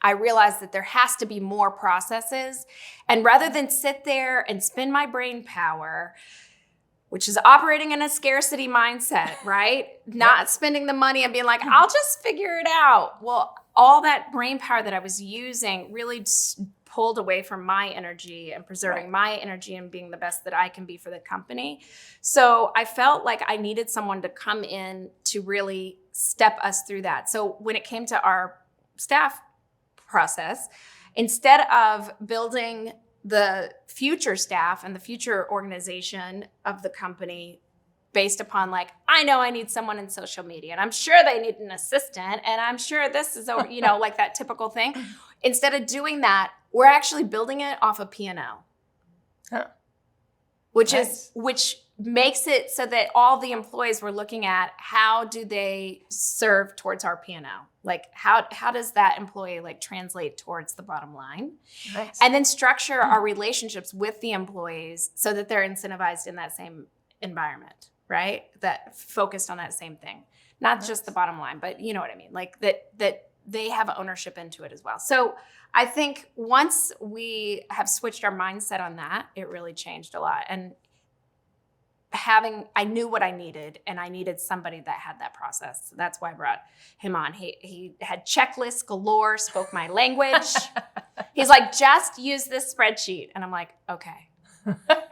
S2: I realized that there has to be more processes. And rather than sit there and spend my brain power, which is operating in a scarcity mindset, right? Not spending the money and being like, I'll just figure it out. Well, all that brain power that I was using really pulled away from my energy and preserving my energy and being the best that I can be for the company. So I felt like I needed someone to come in to really step us through that. So when it came to our staff process, instead of building the future staff and the future organization of the company based upon like, I know I need someone in social media, and I'm sure they need an assistant, and I'm sure this is, like that typical thing. Instead of doing that, we're actually building it off of P&L, which makes it so that all the employees were looking at, how do they serve towards our P&L? Like, how does that employee like translate towards the bottom line?
S1: Nice.
S2: And then structure our relationships with the employees so that they're incentivized in that same environment, right? That focused on that same thing, not just the bottom line, but you know what I mean? Like that they have ownership into it as well. So I think once we have switched our mindset on that, it really changed a lot. And I knew what I needed, and I needed somebody that had that process. So that's why I brought him on. He had checklists galore, spoke my language. He's like, just use this spreadsheet. And I'm like, okay.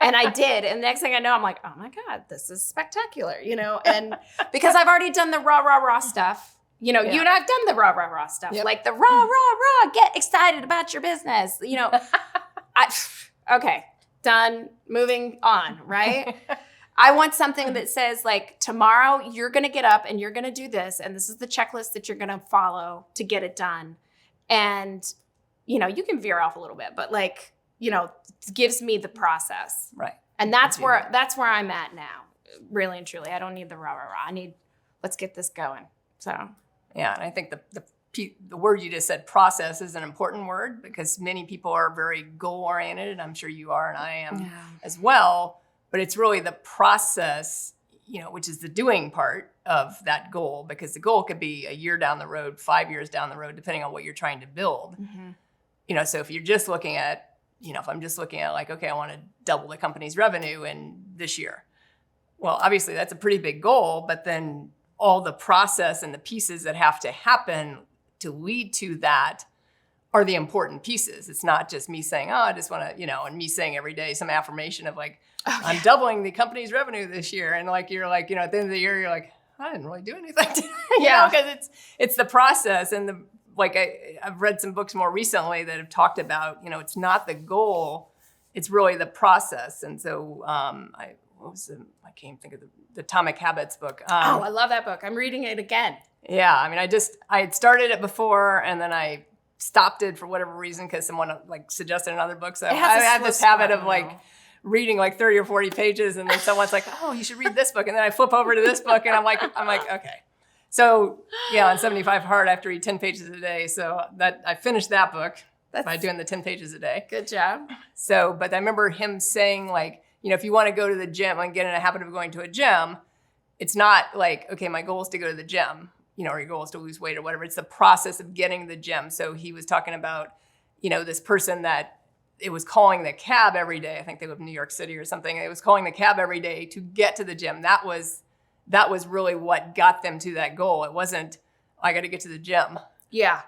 S2: And I did. And the next thing I know, I'm like, oh my God, this is spectacular, and because I've already done the raw stuff. You and I've done the raw stuff, like the raw, get excited about your business. Okay, done, moving on, right? I want something that says like, tomorrow you're going to get up and you're going to do this. And this is the checklist that you're going to follow to get it done. And, you can veer off a little bit, but like, it gives me the process.
S1: Right.
S2: And that's where I'm at now, really and truly. I don't need the rah. I need, let's get this going. So.
S1: Yeah. And I think the word you just said, process, is an important word, because many people are very goal oriented, and I'm sure you are, and I am as well. But it's really the process, which is the doing part of that goal, because the goal could be a year down the road, 5 years down the road, depending on what you're trying to build. So if you're just looking at, if I'm just looking at like, okay, I want to double the company's revenue in this year. Well, obviously that's a pretty big goal, but then all the process and the pieces that have to happen to lead to that are the important pieces. It's not just me saying, oh, I just want to, and me saying every day some affirmation of like, I'm doubling the company's revenue this year. And like, you're like, at the end of the year, you're like, I didn't really do anything today, because it's the process. And I've read some books more recently that have talked about, it's not the goal, it's really the process. And so I can't think of the Atomic Habits book.
S2: I love that book. I'm reading it again.
S1: Yeah. I mean, I had started it before and then I stopped it for whatever reason, because someone like suggested another book. So I had this habit of like reading like 30 or 40 pages, and then someone's like, oh, you should read this book. And then I flip over to this book and I'm like, okay. So on 75 Hard, I have to read 10 pages a day. So that I finished that book by doing the 10 pages a day.
S2: Good job.
S1: So, but I remember him saying like, if you want to go to the gym and get in a habit of going to a gym, it's not like, okay, my goal is to go to the gym, or your goal is to lose weight or whatever. It's the process of getting to the gym. So he was talking about, this person that it was calling the cab every day. I think they live in New York City or something. It was calling the cab every day to get to the gym. That was really what got them to that goal. It wasn't, I got to get to the gym.
S2: Yeah.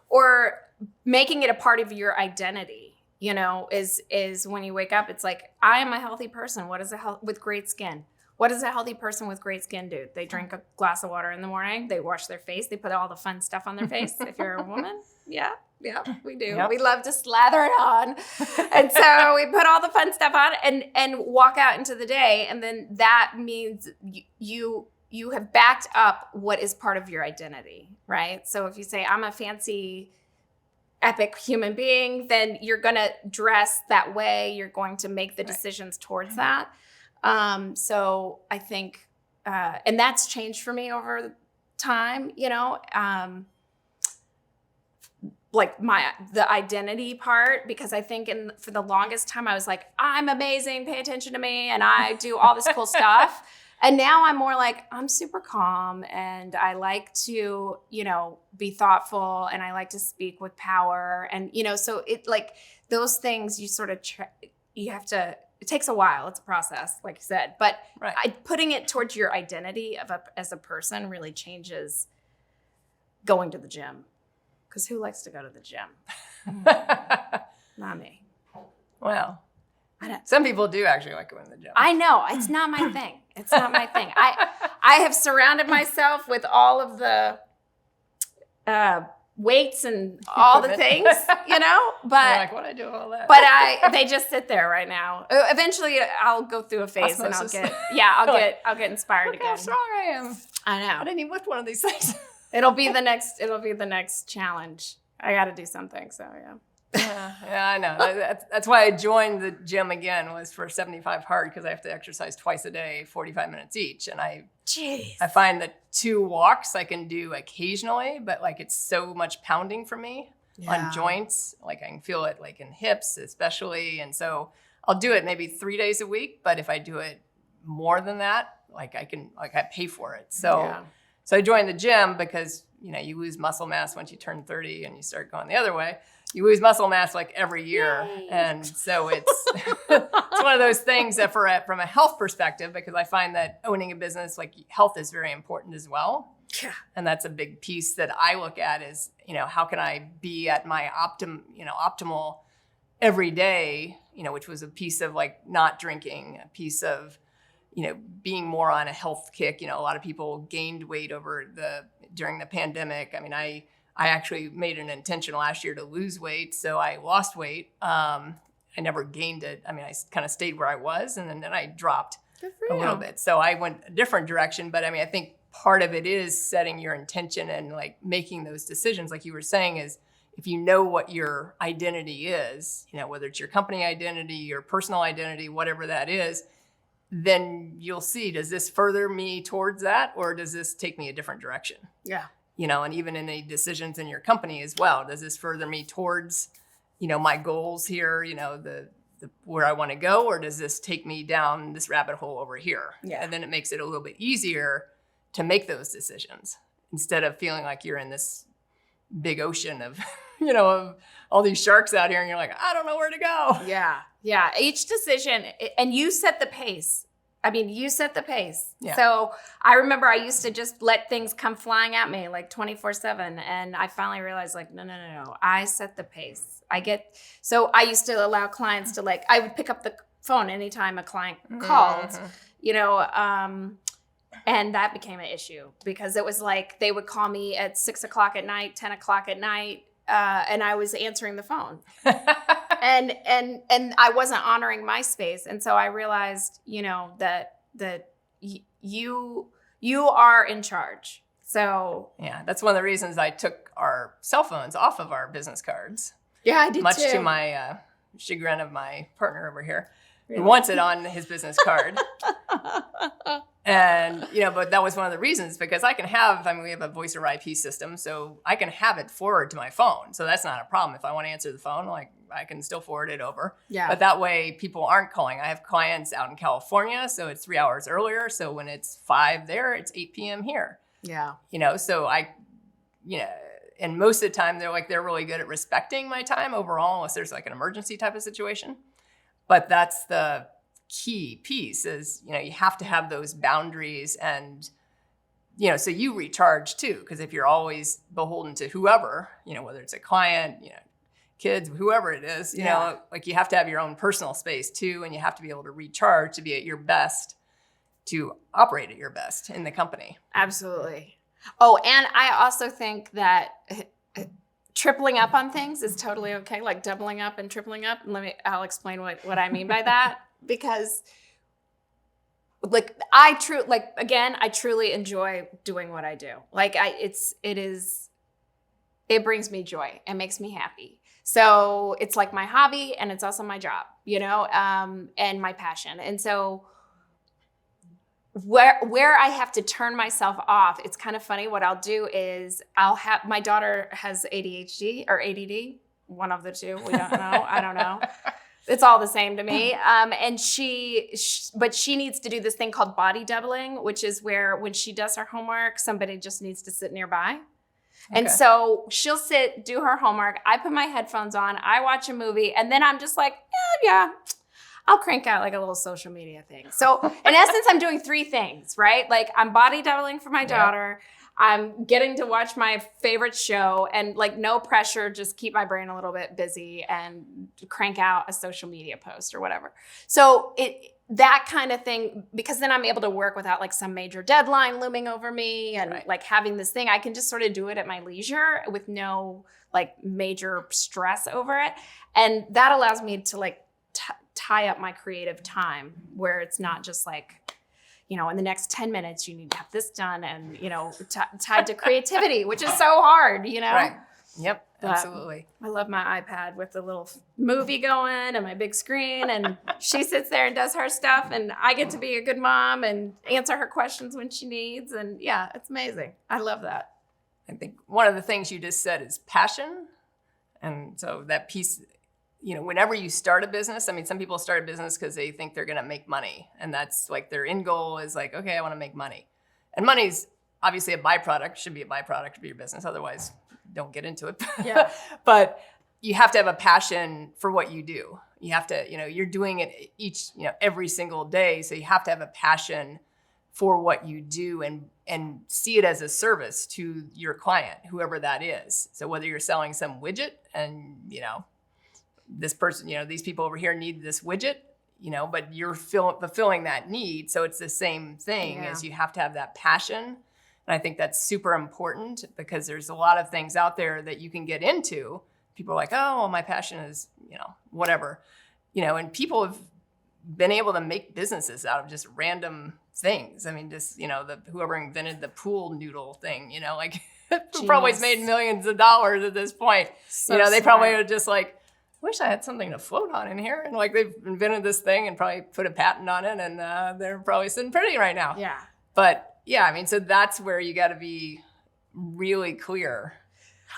S2: Or making it a part of your identity, is when you wake up, it's like, I am a healthy person. What is with great skin? What does a healthy person with great skin do? They drink a glass of water in the morning. They wash their face. They put all the fun stuff on their face. If you're a woman, yeah, we do. Yep. We love to slather it on. And so we put all the fun stuff on and walk out into the day. And then that means you have backed up what is part of your identity, right? So if you say, I'm a fancy, epic human being, then you're going to dress that way. You're going to make the decisions towards that. So I think, and that's changed for me over time, like the identity part, because I think for the longest time I was like, I'm amazing, pay attention to me, and I do all this cool stuff. And now I'm more like, I'm super calm, and I like to, be thoughtful, and I like to speak with power. And, so it like those things you sort of, you have to, it takes a while. It's a process, like you said, but putting it towards your identity as a person really changes going to the gym. Because who likes to go to the gym? Not me.
S1: Well, some people do actually like going to the gym.
S2: I know. It's not my thing. It's not my thing. I have surrounded myself with all of the weights and all the things, but
S1: you're like, what do I do with all that?
S2: But they just sit there right now. Eventually I'll go through a phase
S1: Osmosis.
S2: And I'll get inspired again.
S1: How strong I am.
S2: I know.
S1: I didn't even lift one of these things.
S2: It'll be the next challenge. I got to do something. So
S1: yeah, I know. That's why I joined the gym again, was for 75 Hard, because I have to exercise twice a day, 45 minutes each. And I find that 2 walks I can do occasionally, but like it's so much pounding for me on joints. Like I can feel it like in hips especially. And so I'll do it maybe 3 days a week. But if I do it more than that, like I pay for it. So I joined the gym because, you lose muscle mass once you turn 30 and you start going the other way. You lose muscle mass like every year.
S2: Yay.
S1: And so it's one of those things that from a health perspective, because I find that owning a business, like health is very important as well.
S2: Yeah.
S1: And that's a big piece that I look at is, how can I be at my optimal every day, which was a piece of like not drinking, a piece of, being more on a health kick. A lot of people gained weight during the pandemic. I mean, I actually made an intention last year to lose weight. So I lost weight. I never gained it. I mean, I kind of stayed where I was, and then I dropped a little bit. So I went a different direction. But I mean, I think part of it is setting your intention and like making those decisions. Like you were saying, is if you know what your identity is, whether it's your company identity, your personal identity, whatever that is, then you'll see, does this further me towards that, or does this take me a different direction?
S2: Yeah.
S1: And even in any decisions in your company as well, does this further me towards, my goals here, where I want to go, or does this take me down this rabbit hole over here?
S2: Yeah.
S1: And then it makes it a little bit easier to make those decisions instead of feeling like you're in this big ocean of, of all these sharks out here and you're like, I don't know where to go.
S2: Yeah. Yeah. Each decision, and you set the pace. I mean, you set the pace.
S1: Yeah.
S2: So I remember I used to just let things come flying at me like 24/7. And I finally realized like, no. I set the pace. So I used to allow clients to I would pick up the phone anytime a client called, and that became an issue because it was like they would call me at 6 o'clock at night, 10 o'clock at night, and I was answering the phone. and I wasn't honoring my space. And so I realized, that you are in charge. So
S1: yeah, that's one of the reasons I took our cell phones off of our business cards.
S2: Yeah, I did
S1: much
S2: too.
S1: to my chagrin of my partner over here,
S2: Really?
S1: who wants it on his business card. And, but that was one of the reasons because we have a voice over IP system, so I can have it forward to my phone. So that's not a problem. If I want to answer the phone, I can still forward it over.
S2: Yeah.
S1: But that way people aren't calling. I have clients out in California, so it's 3 hours earlier. So when it's 5 there, it's 8 p.m. here.
S2: Yeah.
S1: So and most of the time they're really good at respecting my time overall, unless there's like an emergency type of situation. But that's the key piece is, you have to have those boundaries and, so you recharge too. Because if you're always beholden to whoever, whether it's a client, kids, whoever it is, you have to have your own personal space too. And you have to be able to recharge to be at your best, to operate at your best in the company.
S2: Absolutely. Oh, and I also think that tripling up on things is totally okay, like doubling up and tripling up. And I'll explain what I mean by that. Because I truly enjoy doing what I do. It brings me joy. It makes me happy. So it's like my hobby and it's also my job, and my passion. And so where I have to turn myself off, it's kind of funny. What I'll do is my daughter has ADHD or ADD, one of the two. We don't know. I don't know. It's all the same to me. And but she needs to do this thing called body doubling, which is where when she does her homework, somebody just needs to sit nearby. Okay. And so she'll do her homework. I put my headphones on, I watch a movie, and then I'm just like, yeah, I'll crank out like a little social media thing. So in essence, I'm doing 3 things, right? Like I'm body doubling for my daughter. I'm getting to watch my favorite show and no pressure, just keep my brain a little bit busy and crank out a social media post or whatever. So that kind of thing, because then I'm able to work without some major deadline looming over me and having this thing. I can just sort of do it at my leisure with no major stress over it. And that allows me to tie up my creative time where it's not just in the next 10 minutes, you need to have this done and, tied to creativity, which is so hard,
S1: Right. Yep,
S2: But
S1: absolutely.
S2: I love my iPad with the little movie going and my big screen, and she sits there and does her stuff, and I get to be a good mom and answer her questions when she needs. And yeah, it's amazing. I love that.
S1: I think one of the things you just said is passion. And so that piece, whenever you start a business, some people start a business because they think they're going to make money. And that's their end goal is okay, I want to make money. And money's obviously a byproduct, should be a byproduct of your business. Otherwise, don't get into it.
S2: Yeah.
S1: But you have to have a passion for what you do. You have to, you're doing it every single day. So you have to have a passion for what you do and see it as a service to your client, whoever that is. So whether you're selling some widget and, this person, these people over here need this widget, but you're fulfilling that need. So it's the same thing as you have to have that passion. And I think that's super important because there's a lot of things out there that you can get into. People are like, oh, well, my passion is, whatever, and people have been able to make businesses out of just random things. Whoever invented the pool noodle thing, probably has made millions of dollars at this point.
S2: So
S1: they probably are just wish I had something to float on in here. And they've invented this thing and probably put a patent on it, and they're probably sitting pretty right now.
S2: Yeah.
S1: But yeah, so that's where you got to be really clear.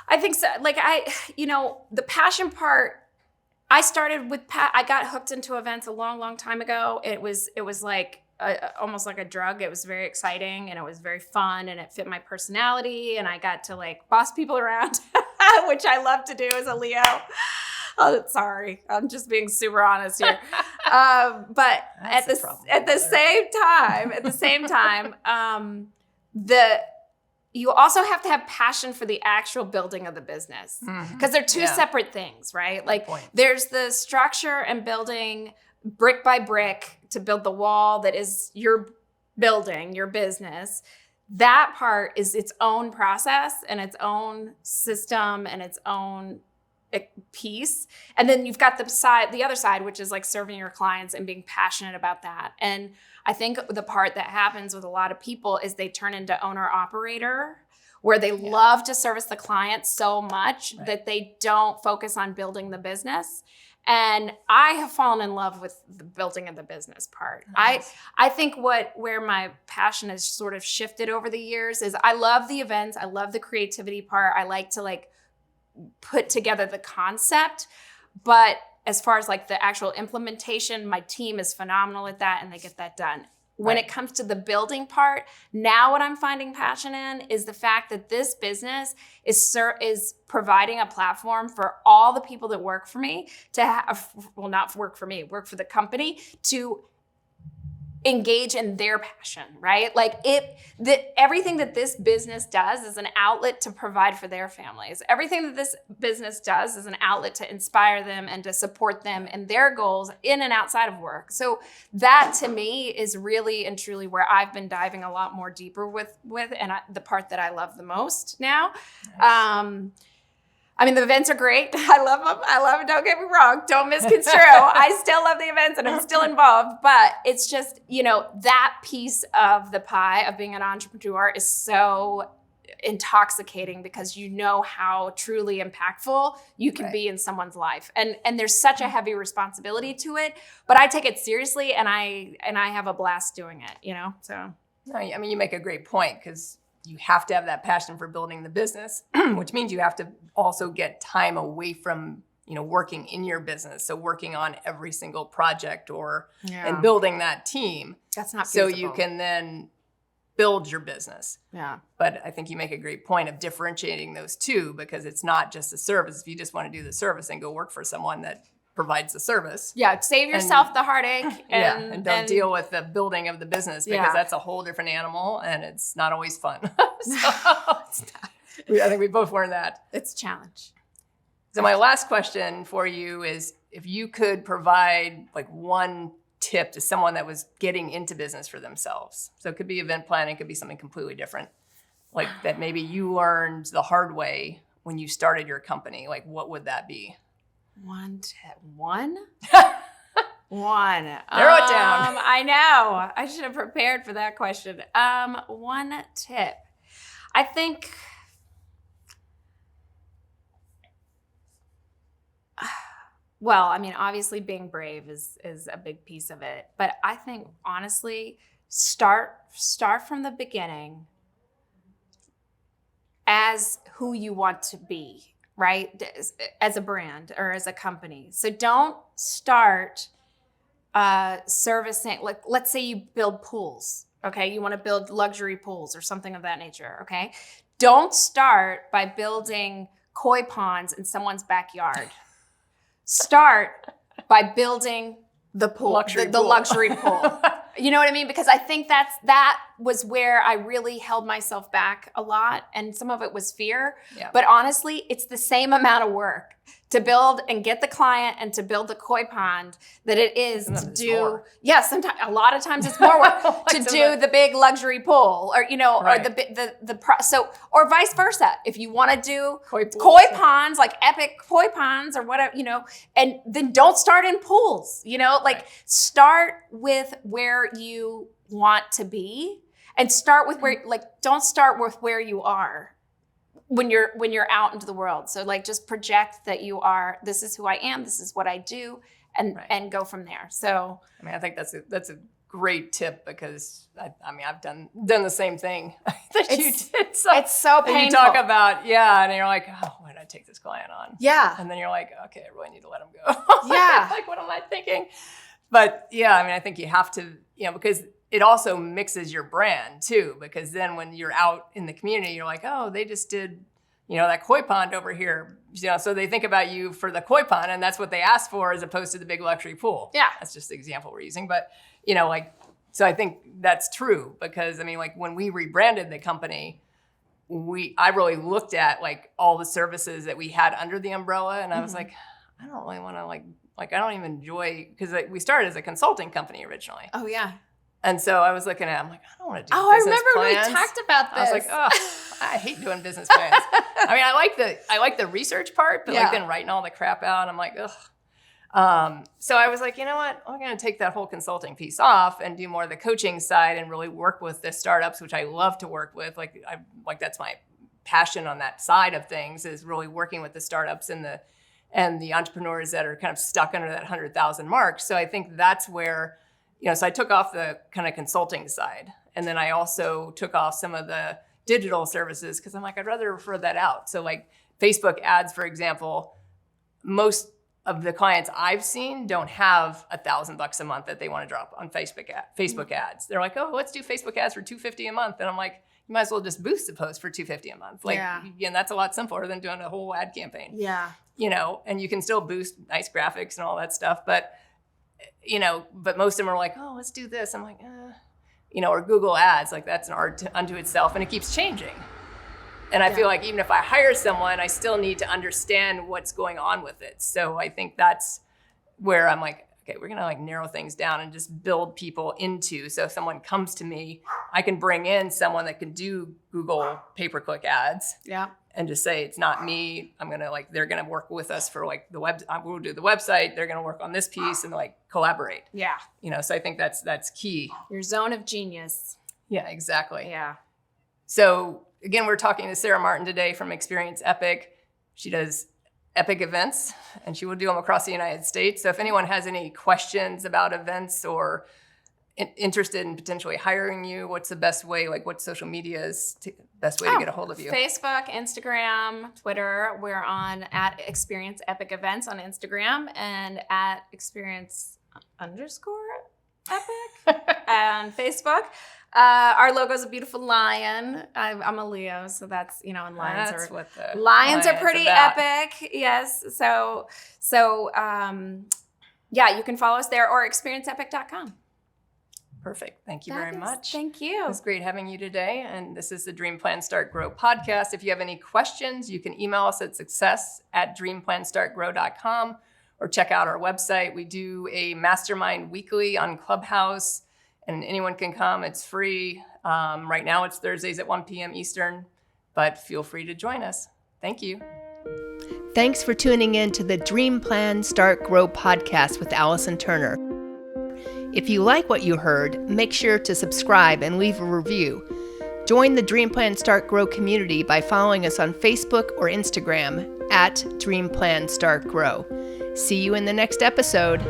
S2: I think so. The passion part, started with I got hooked into events a long, long time ago. It was like almost like a drug. It was very exciting and it was very fun and it fit my personality and I got to like boss people around, which I love to do as a Leo. Oh, sorry, I'm just being super honest here. But at the same time, you also have to have passion for the actual building of the business because they're two separate things, right? Like there's the structure and building brick by brick to build the wall that is your building, your business. That part is its own process and its own system and its own piece. And then you've got the other side, which is like serving your clients and being passionate about that. And I think the part that happens with a lot of people is they turn into owner operator, where they love to service the client so much that they don't focus on building the business. And I have fallen in love with the building of the business part. Nice. I think where my passion has sort of shifted over the years is I love the events. I love the creativity part. I like to like put together the concept, but as far as like the actual implementation, my team is phenomenal at that and they get that done. When it comes to the building part, now what I'm finding passion in is the fact that this business is providing a platform for all the people that work for me not work for me, work for the company to engage in their passion, right? Like everything that this business does is an outlet to provide for their families. Everything that this business does is an outlet to inspire them and to support them in their goals in and outside of work. So that to me is really and truly where I've been diving a lot more deeper with the part that I love the most now. Nice. I mean, the events are great. I love them. Don't get me wrong. Don't misconstrue. I still love the events and I'm still involved. But it's just, that piece of the pie of being an entrepreneur is so intoxicating because you know how truly impactful you can be in someone's life. And there's such a heavy responsibility to it. But I take it seriously and I have a blast doing it, so.
S1: No, I mean, you make a great point because you have to have that passion for building the business, which means you have to also get time away from, working in your business. So working on every single project and building that team.
S2: That's not feasible.
S1: So you can then build your business. Yeah. But I think you make a great point of differentiating those two because it's not just a service. If you just want to do the service and go work for someone that provides the service.
S2: Yeah, save yourself the heartache.
S1: And don't deal with the building of the business because that's a whole different animal and it's not always fun. I think we both learned that.
S2: It's a challenge.
S1: So my last question for you is if you could provide like one tip to someone that was getting into business for themselves. So it could be event planning, it could be something completely different. Like that maybe you learned the hard way when you started your company. Like what would that be?
S2: One tip. One? One.
S1: Narrow it down.
S2: I know. I should have prepared for that question. One tip. I think well, I mean, obviously being brave is a big piece of it. But I think honestly, start from the beginning as who you want to be. Right? As a brand or as a company. So don't start servicing, like let's say you build pools, okay? You want to build luxury pools or something of that nature, okay? Don't start by building koi ponds in someone's backyard. Start by building the pool, the luxury pool. You know what I mean? Because I think that was where I really held myself back a lot. And some of it was fear. Yeah. But honestly, it's the same amount of work to build and get the client and to build the koi pond that it is to do. More. Yeah, sometimes a lot of times it's more work to do the big luxury pool or or vice versa. If you want to do koi ponds, like epic koi ponds or whatever, and then don't start in pools, start with where you want to be and start with don't start with where you are. When you're out into the world. So just project that you are, this is who I am, this is what I do, and go from there. So
S1: I mean, I think that's a great tip because I've done the same thing that you did. So,
S2: it's so painful.
S1: And you talk about, and you're like, oh, what did I take this client on.
S2: Yeah.
S1: And then you're like, okay, I really need to let him go.
S2: Yeah.
S1: Like, what am I thinking? But yeah, I mean, I think you have to, because it also mixes your brand too, because then when you're out in the community, you're like, oh, they just did, that koi pond over here. So they think about you for the koi pond, and that's what they ask for as opposed to the big luxury pool.
S2: Yeah.
S1: That's just the example we're using. But, so I think that's true because, I mean, like when we rebranded the company, I really looked at like all the services that we had under the umbrella, and I was like, I don't really want to like I don't even enjoy, because we started as a consulting company originally.
S2: Oh yeah.
S1: And so I was looking at it, I'm like, I don't want to do
S2: I
S1: business
S2: remember
S1: plans.
S2: We talked about this.
S1: I was like, oh, I hate doing business plans. I mean, I like the research part, but like then writing all the crap out, I'm like, ugh. So I was like, you know what? I'm going to take that whole consulting piece off and do more of the coaching side and really work with the startups, which I love to work with. Like that's my passion on that side of things, is really working with the startups and the entrepreneurs that are kind of stuck under that 100,000 mark. So I think that's where, so I took off the kind of consulting side. And then I also took off some of the digital services because I'm like, I'd rather refer that out. So like Facebook ads, for example, most of the clients I've seen don't have $1,000 a month that they want to drop on Facebook ads. They're like, oh, let's do Facebook ads for $250 a month. And I'm like, you might as well just boost the post for $250 a month. Like, and that's a lot simpler than doing a whole ad campaign.
S2: Yeah.
S1: And you can still boost nice graphics and all that stuff. But, but most of them are like, oh, let's do this. I'm like, or Google ads, like that's an art unto itself, and it keeps changing. And I feel like even if I hire someone, I still need to understand what's going on with it. So I think that's where I'm like, okay, we're gonna like narrow things down and just build people into. So if someone comes to me, I can bring in someone that can do Google pay-per-click ads. Yeah. And just say, it's not me. I'm gonna they're gonna work with us for like the web. We'll do the website. They're gonna work on this piece and like collaborate. Yeah. So I think that's key.
S2: Your zone of genius.
S1: Yeah, exactly.
S2: Yeah.
S1: So again, we're talking to Sarah Martin today from Experience Epic. She does epic events, and she will do them across the United States. So if anyone has any questions about events or interested in potentially hiring you, what's the best way, like what social media is best way to get a hold of you?
S2: Facebook, Instagram, Twitter. We're on at Experience Epic Events on Instagram and at Experience _Epic on Facebook. Our logo is a beautiful lion. I'm a Leo, so that's, and lions are pretty epic. Yes. So you can follow us there or experienceepic.com.
S1: Perfect. Thank you very much.
S2: Thank you.
S1: It was great having you today. And this is the Dream Plan Start Grow podcast. If you have any questions, you can email us at success@dreamplanstartgrow.com or check out our website. We do a mastermind weekly on Clubhouse, and anyone can come. It's free. Right now it's Thursdays at 1 p.m. Eastern, but feel free to join us. Thank you. Thanks for tuning in to the Dream Plan Start Grow podcast with Allison Turner. If you like what you heard, make sure to subscribe and leave a review. Join the Dream Plan Start Grow community by following us on Facebook or Instagram at Dream Plan Start Grow. See you in the next episode.